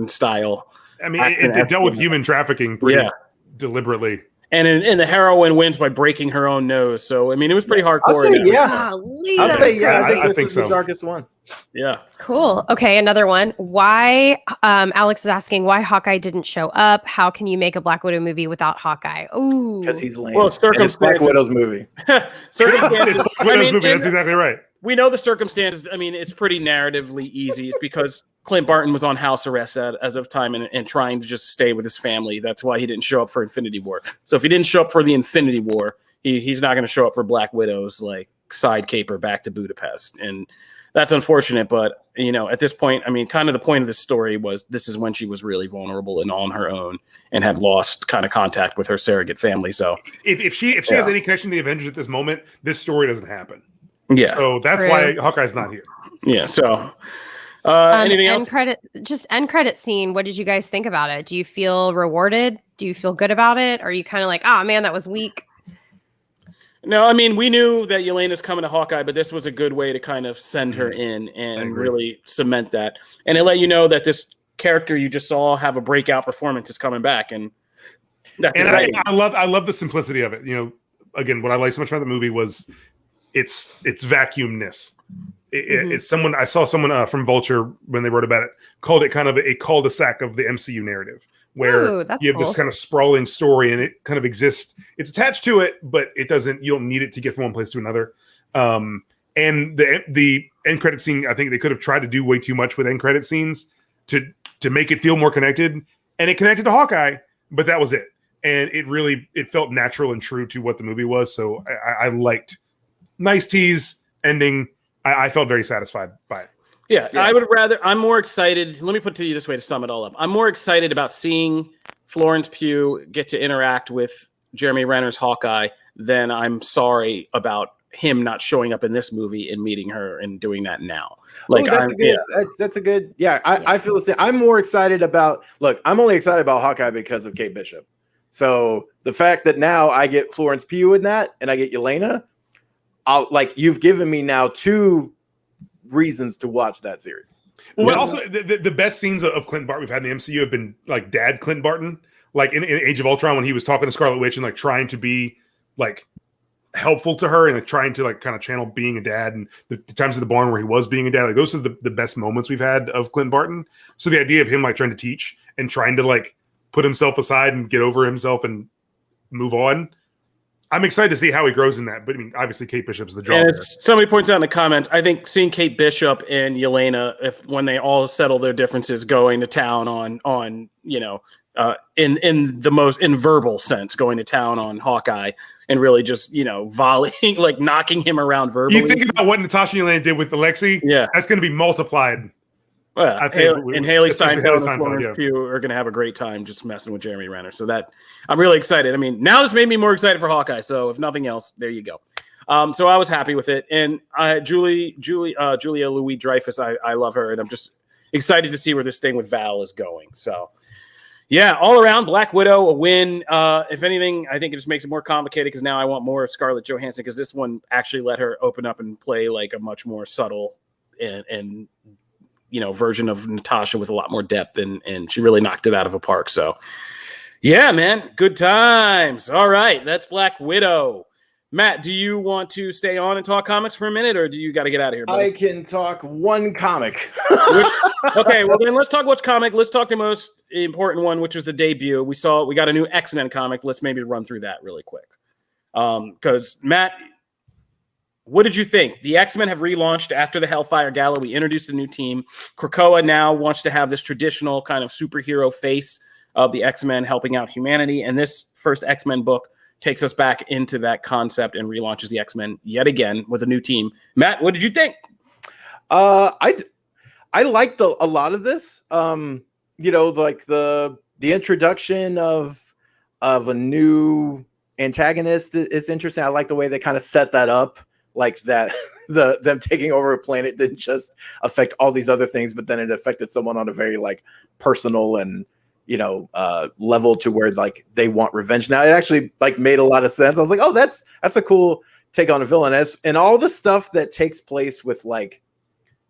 style. I mean, it dealt with human trafficking pretty deliberately. And the heroine wins by breaking her own nose. So, I mean, it was pretty hardcore. I'll say yeah. I think this is so. the darkest one. Yeah. Cool. Okay, another one. Why, Alex is asking, why Hawkeye didn't show up? How can you make a Black Widow movie without Hawkeye? Ooh. Because he's lame. Well, circumstances. Black Widow's movie. Circumstances. That's exactly right. We know the circumstances. I mean, it's pretty narratively easy. It's because Clint Barton was on house arrest as of time and trying to just stay with his family. That's why he didn't show up for Infinity War. So if he didn't show up for the Infinity War, he's not going to show up for Black Widow's like side caper back to Budapest. And that's unfortunate. But, you know, at this point, I mean, kind of the point of this story was this is when she was really vulnerable and on her own and had lost kind of contact with her surrogate family. So if she has any connection to the Avengers at this moment, this story doesn't happen. Yeah. So that's why Hawkeye's not here. Yeah. So anything else? End credit scene. What did you guys think about it? Do you feel rewarded? Do you feel good about it? Or are you kind of like, oh man, that was weak? No, I mean, we knew that Yelena's coming to Hawkeye, but this was a good way to kind of send her in and really cement that. And it let you know that this character you just saw have a breakout performance is coming back. And that's exciting. I love the simplicity of it. You know, again, what I like so much about the movie was its vacuumness. It's someone I saw someone from Vulture when they wrote about it called it kind of a cul-de-sac of the MCU narrative, where you have this kind of sprawling story and it kind of exists. It's attached to it, but it doesn't. You don't need it to get from one place to another. And the end credit scene, I think they could have tried to do way too much with end credit scenes to make it feel more connected, and it connected to Hawkeye, but that was it. And it felt natural and true to what the movie was. So I liked nice tease ending. I felt very satisfied by it. Yeah, I'm more excited. Let me put it to you this way to sum it all up. I'm more excited about seeing Florence Pugh get to interact with Jeremy Renner's Hawkeye than I'm sorry about him not showing up in this movie and meeting her and doing that now. Like, that's a good. I feel the same. I'm more excited about. Look, I'm only excited about Hawkeye because of Kate Bishop. So the fact that now I get Florence Pugh in that and I get Yelena, you've given me now 2 reasons to watch that series. Well, also the best scenes of Clint Barton we've had in the MCU have been like Dad Clint Barton, like in Age of Ultron when he was talking to Scarlet Witch and like trying to be like helpful to her and like trying to like kind of channel being a dad, and the times at the barn where he was being a dad, like those are the best moments we've had of Clint Barton. So the idea of him like trying to teach and trying to like put himself aside and get over himself and move on. I'm excited to see how he grows in that. But I mean, obviously, Kate Bishop's the draw. And somebody points out in the comments, I think seeing Kate Bishop and Yelena, when they all settle their differences, going to town on in the most in verbal sense, going to town on Hawkeye and really just volleying, like knocking him around verbally. You think about what Natasha and Yelena did with Alexei? Yeah, that's going to be multiplied. Well, I think Haley Steinfeld and Florence Pugh are going to have a great time just messing with Jeremy Renner. So that I'm really excited. I mean, now this made me more excited for Hawkeye. So if nothing else, there you go. So I was happy with it. And Julia Louis-Dreyfus, I love her, and I'm just excited to see where this thing with Val is going. So yeah, all around Black Widow, a win. If anything, I think it just makes it more complicated because now I want more of Scarlett Johansson because this one actually let her open up and play like a much more subtle and version of Natasha with a lot more depth, and she really knocked it out of a park. So yeah, man, good times. All right, that's Black Widow. Matt, do you want to stay on and talk comics for a minute, or do you got to get out of here, buddy? I can talk one comic. Okay, well then let's talk which comic. Let's talk the most important one, which was the debut. We got a new X-Men comic. Let's maybe run through that really quick. Because Matt, what did you think? The X-Men have relaunched after the Hellfire Gala. We introduced a new team. Krakoa now wants to have this traditional kind of superhero face of the X-Men helping out humanity. And this first X-Men book takes us back into that concept and relaunches the X-Men yet again with a new team. Matt, what did you think? I liked a lot of this. Like the introduction of a new antagonist is interesting. I like the way they kind of set that up, like that them taking over a planet didn't just affect all these other things, but then it affected someone on a very like personal and level to where like they want revenge. Now it actually like made a lot of sense. I was like, oh, that's a cool take on a villain. And all the stuff that takes place with like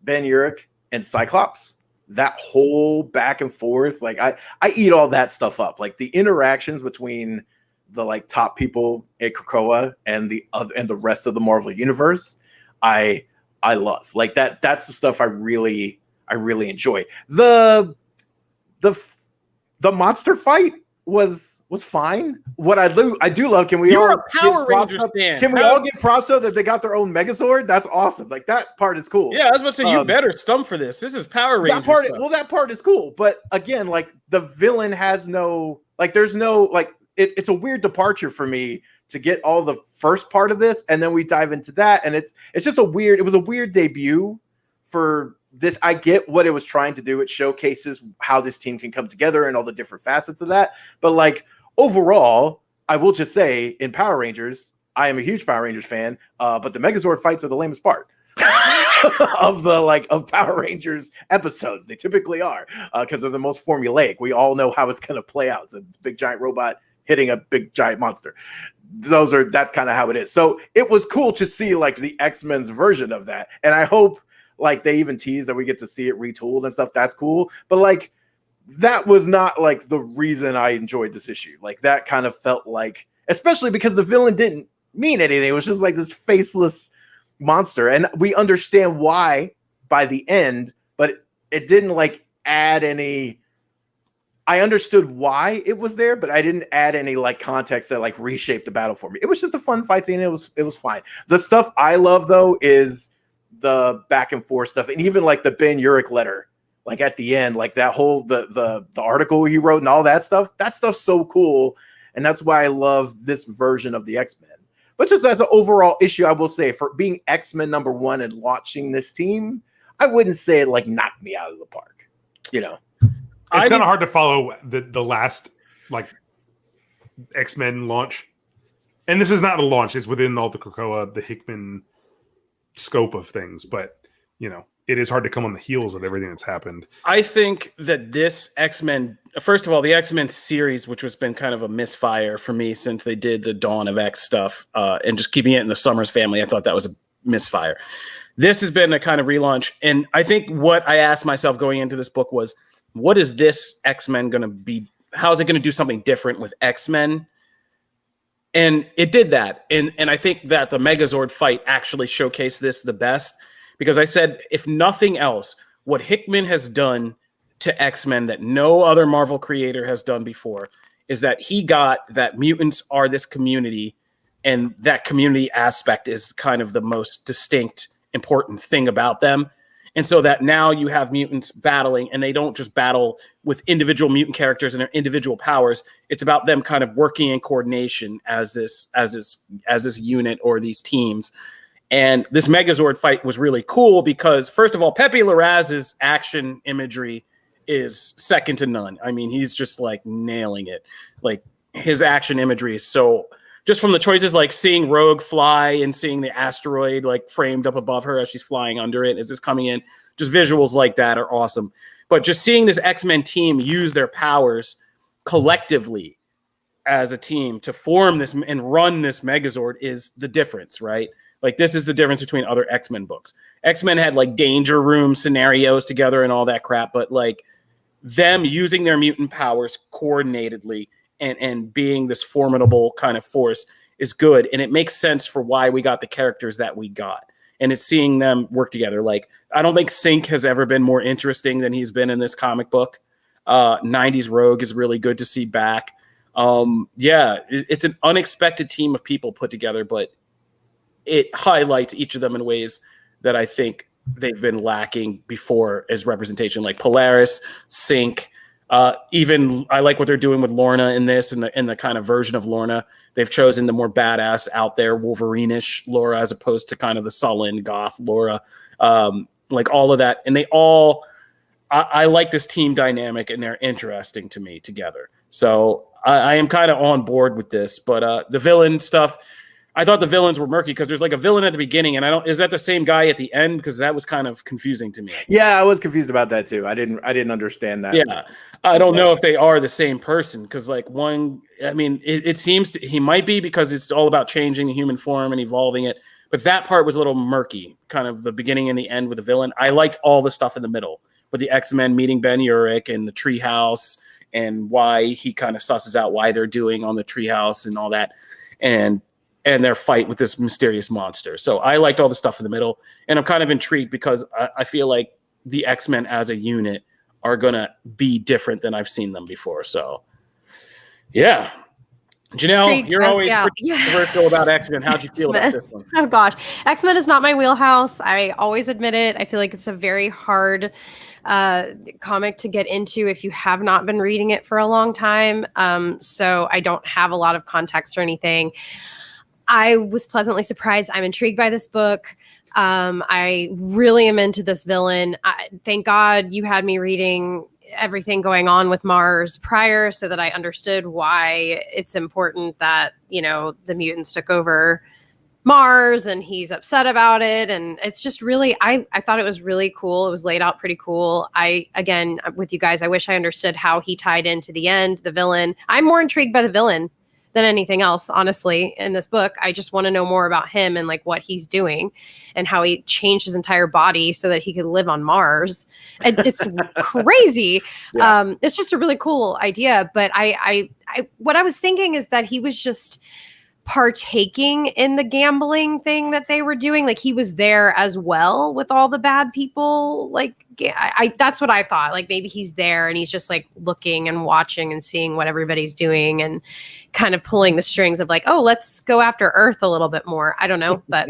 Ben Urich and Cyclops, that whole back and forth, like I eat all that stuff up. Like the interactions between the like top people at Krakoa and the rest of the Marvel universe, I love. Like that's the stuff I really enjoy. The monster fight was fine. What I do love, can we You're all a Power Rangers fan. Can we all give props though that they got their own Megazord? That's awesome. Like that part is cool. Yeah, I was about to say you better stump for this. This is Power Rangers. That part is cool. But again, like the villain has no like there's no like it's a weird departure for me to get all the first part of this and then we dive into that. And it was a weird debut for this. I get what it was trying to do. It showcases how this team can come together and all the different facets of that. But like overall, I will just say in Power Rangers, I am a huge Power Rangers fan, but the Megazord fights are the lamest part of Power Rangers episodes. They typically are because they're the most formulaic. We all know how it's going to play out. It's a big giant robot hitting a big giant monster. That's kind of how it is. So it was cool to see like the X-Men's version of that. And I hope like they even tease that we get to see it retooled and stuff. That's cool. But like, that was not like the reason I enjoyed this issue. Like that kind of felt like, especially because the villain didn't mean anything. It was just like this faceless monster. And we understand why by the end, but it didn't like add any. I understood why it was there, but I didn't add any like context that like reshaped the battle for me. It was just a fun fight scene. It was fine. The stuff I love though is the back and forth stuff, and even like the Ben Urich letter, like at the end, like that whole the article he wrote and all that stuff. That stuff's so cool, and that's why I love this version of the X-Men. But just as an overall issue, I will say for being X-Men #1 and watching this team, I wouldn't say it like knocked me out of the park. It's kind of hard to follow the last like X-Men launch. And this is not a launch. It's within all the Krakoa, the Hickman scope of things. But, it is hard to come on the heels of everything that's happened. I think that this X-Men, first of all, the X-Men series, which has been kind of a misfire for me since they did the Dawn of X stuff and just keeping it in the Summers family, I thought that was a misfire. This has been a kind of relaunch. And I think what I asked myself going into this book was, what is this X-Men going to be? How is it going to do something different with X-Men? And it did that. And I think that the Megazord fight actually showcased this the best, because I said, if nothing else, what Hickman has done to X-Men that no other Marvel creator has done before is that he got that mutants are this community, and that community aspect is kind of the most distinct, important thing about them. And so that now you have mutants battling, and they don't just battle with individual mutant characters and their individual powers. It's about them kind of working in coordination as this unit or these teams. And this Megazord fight was really cool because, first of all, Pepe Larraz's action imagery is second to none. I mean, he's just like nailing it. Like his action imagery is so, just from the choices like seeing Rogue fly and seeing the asteroid like framed up above her as she's flying under it as it's coming in, just visuals like that are awesome. But just seeing this X-Men team use their powers collectively as a team to form this and run this Megazord is the difference, right? Like this is the difference between other X-Men books. X-Men had like danger room scenarios together and all that crap, but like them using their mutant powers coordinatedly and being this formidable kind of force is good. And it makes sense for why we got the characters that we got. And it's seeing them work together. Like, I don't think Sync has ever been more interesting than he's been in this comic book. 90s Rogue is really good to see back. It's an unexpected team of people put together, but it highlights each of them in ways that I think they've been lacking before as representation, like Polaris, Sync. Even I like what they're doing with Lorna in this, and the kind of version of Lorna. They've chosen the more badass, out there, Wolverine-ish Laura, as opposed to kind of the sullen goth Laura. Like all of that, and they all. I like this team dynamic, and they're interesting to me together. So I am kind of on board with this. But the villain stuff, I thought the villains were murky because there's like a villain at the beginning, and is that the same guy at the end? Because that was kind of confusing to me. Yeah, I was confused about that too. I didn't understand that. Yeah, I don't know if they are the same person, because like one, I mean, it seems he might be, because it's all about changing the human form and evolving it. But that part was a little murky, kind of the beginning and the end with the villain. I liked all the stuff in the middle with the X-Men meeting Ben Urich and the treehouse, and why he kind of susses out why they're doing on the treehouse and all that, and their fight with this mysterious monster. So I liked all the stuff in the middle, and I'm kind of intrigued because I feel like the X-Men as a unit are going to be different than I've seen them before. So, yeah. Janelle, you're always controversial about X-Men. How'd you feel about this one? Oh, gosh. X-Men is not my wheelhouse. I always admit it. I feel like it's a very hard comic to get into if you have not been reading it for a long time. So I don't have a lot of context or anything. I was pleasantly surprised. I'm intrigued by this book. I really am into this villain. Thank God you had me reading everything going on with Mars prior, so that I understood why it's important that, the mutants took over Mars, and he's upset about it. And it's just really, I thought it was really cool. It was laid out pretty cool. Again, with you guys, I wish I understood how he tied into the end, the villain. I'm more intrigued by the villain than anything else, honestly, in this book. I just want to know more about him and like what he's doing and how he changed his entire body so that he could live on Mars. And it's crazy. Yeah. It's just a really cool idea. But I what I was thinking is that he was just partaking in the gambling thing that they were doing. Like he was there as well with all the bad people. Like that's what I thought. Like maybe he's there and he's just like looking and watching and seeing what everybody's doing and kind of pulling the strings of like, oh, let's go after Earth a little bit more. I don't know, but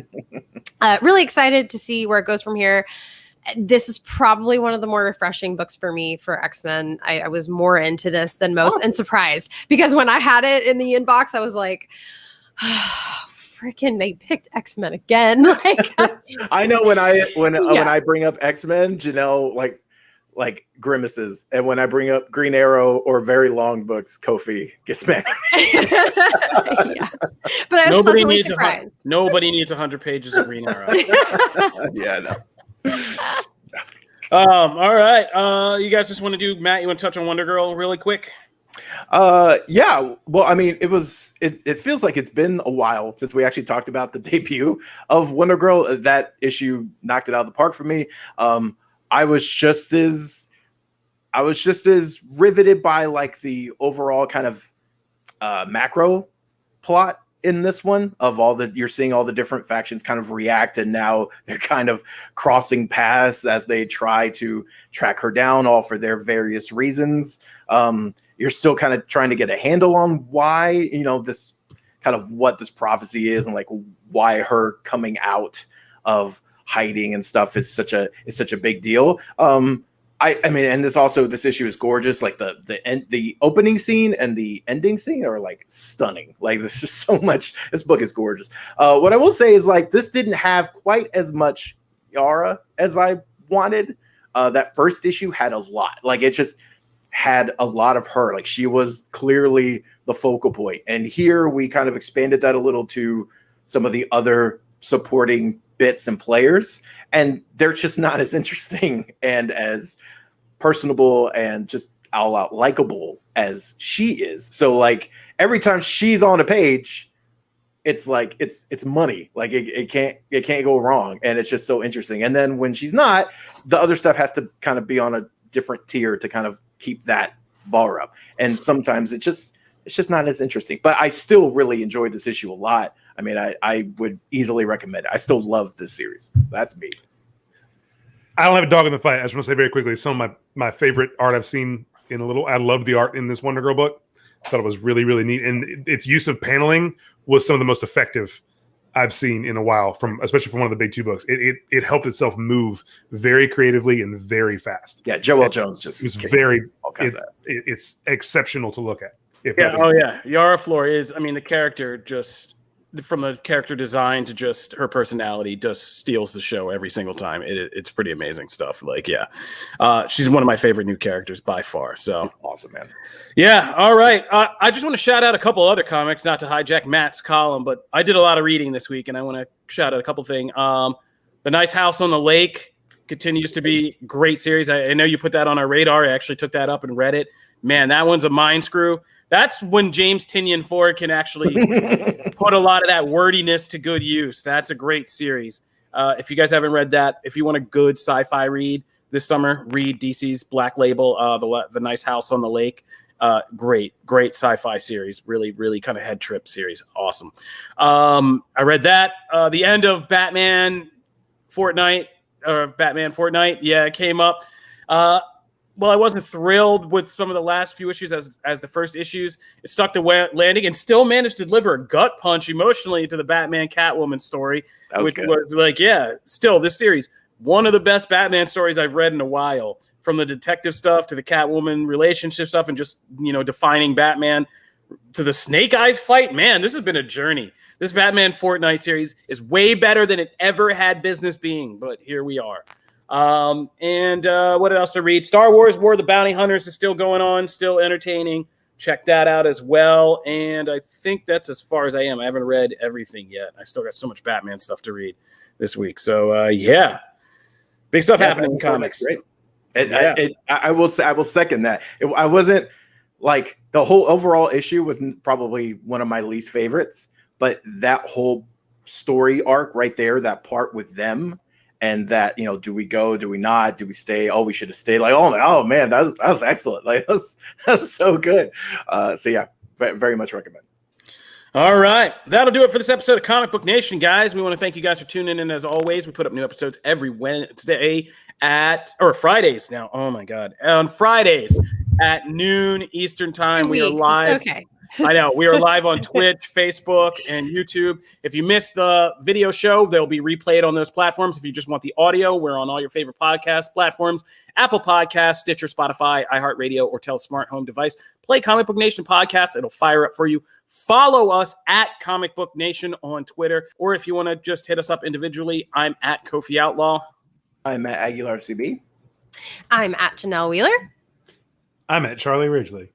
really excited to see where it goes from here. This is probably one of the more refreshing books for me for X-Men. I was more into this than most. Awesome. And surprised, because when I had it in the inbox, I was like, freaking, they picked X-Men again. Like, I know when I bring up X-Men, Janelle like grimaces, and when I bring up Green Arrow or very long books, Kofi gets mad. Yeah. But I was pleasantly surprised. Nobody needs 100 pages of Green Arrow. Yeah, no. All right. You guys just want to do, Matt, you want to touch on Wonder Girl really quick? Yeah. Well, I mean, it feels like it's been a while since we actually talked about the debut of Wonder Girl. That issue knocked it out of the park for me. I was just as riveted by like the overall kind of macro plot in this one of you're seeing all the different factions kind of react, and now they're kind of crossing paths as they try to track her down, all for their various reasons. You're still kind of trying to get a handle on why, this kind of what this prophecy is, and like why her coming out of hiding and stuff is such a big deal. I mean, and this issue is gorgeous. Like the opening scene and the ending scene are like stunning. Like there's just so much. This book is gorgeous. What I will say is like this didn't have quite as much Yara as I wanted. That first issue had a lot. Like it just had a lot of her. Like she was clearly the focal point. And here we kind of expanded that a little to some of the other supporting bits and players, and they're just not as interesting and as personable and just all out likable as she is. So like every time she's on a page, it's like it's money. Like it can't go wrong, and it's just so interesting. And then when she's not, the other stuff has to kind of be on a different tier to kind of keep that bar up. And sometimes it's just not as interesting. But I still really enjoyed this issue a lot. I mean, I would easily recommend it. I still love this series. That's me. I don't have a dog in the fight. I just want to say very quickly, some of my favorite art I've seen in a little. I love the art in this Wonder Girl book. I thought it was really, really neat. And its use of paneling was some of the most effective I've seen in a while, especially from one of the big two books. It helped itself move very creatively and very fast. Yeah, Joel Jones just was it's exceptional to look at. Yara Flor is, I mean, the character just from a character design to just her personality just steals the show every single time. It's pretty amazing stuff. Like, she's one of my favorite new characters by far. So she's awesome, man. Yeah. All right. I just want to shout out a couple other comics, not to hijack Matt's column, but I did a lot of reading this week and I want to shout out a couple things. The Nice House on the Lake continues to be a great series. I know you put that on our radar. I actually took that up and read it. Man, that one's a mind screw. That's when James Tynion Ford can actually put a lot of that wordiness to good use. That's a great series. If you guys haven't read that, if you want a good sci-fi read this summer, read DC's Black Label, the Nice House on the Lake. Great sci-fi series. Really, really kind of head trip series. Awesome. I read that. The end of Batman Fortnite. Yeah, it came up. Well, I wasn't thrilled with some of the last few issues as the first issues. It stuck the landing and still managed to deliver a gut punch emotionally to the Batman Catwoman story, which was like, still this series, one of the best Batman stories I've read in a while, from the detective stuff to the Catwoman relationship stuff and just, defining Batman to the Snake Eyes fight. Man, this has been a journey. This Batman Fortnite series is way better than it ever had business being, but here we are. What else to read? Star Wars War of the Bounty Hunters is still going on, still entertaining. Check that out as well. And I think that's as far as I am. I haven't read everything yet. I still got so much Batman stuff to read this week. So big stuff happening in comics. Great. I will second that. I wasn't like, the whole overall issue was probably one of my least favorites, but that whole story arc right there, that part with them. And that, do we go? Do we not? Do we stay? Oh, we should have stayed. Like, oh man, that was excellent. Like, that's so good. Very much recommend. All right. That'll do it for this episode of Comic Book Nation, guys. We want to thank you guys for tuning in. As always, we put up new episodes every Wednesday Fridays now. Oh my God. On Fridays at noon Eastern time. We are live. It's okay. I know. We are live on Twitch, Facebook, and YouTube. If you missed the video show, they'll be replayed on those platforms. If you just want the audio, we're on all your favorite podcast platforms: Apple Podcasts, Stitcher, Spotify, iHeartRadio, or tell a smart home device. Play Comic Book Nation podcast. It'll fire up for you. Follow us at Comic Book Nation on Twitter. Or if you want to just hit us up individually, I'm at Kofi Outlaw. I'm at Aguilar CB. I'm at Janelle Wheeler. I'm at Charlie Ridgely.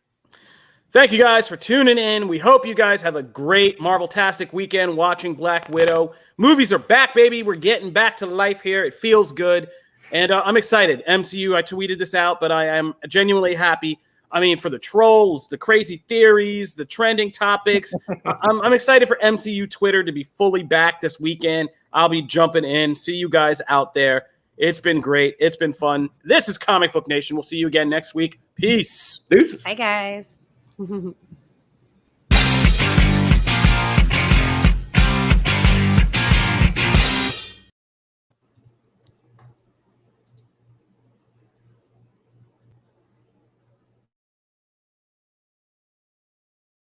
Thank you guys for tuning in. We hope you guys have a great Marvel-tastic weekend watching Black Widow. Movies are back, baby. We're getting back to life here. It feels good. And I'm excited. MCU, I tweeted this out, but I am genuinely happy. I mean, for the trolls, the crazy theories, the trending topics. I'm excited for MCU Twitter to be fully back this weekend. I'll be jumping in. See you guys out there. It's been great. It's been fun. This is Comic Book Nation. We'll see you again next week. Peace. Deuces. Bye, guys.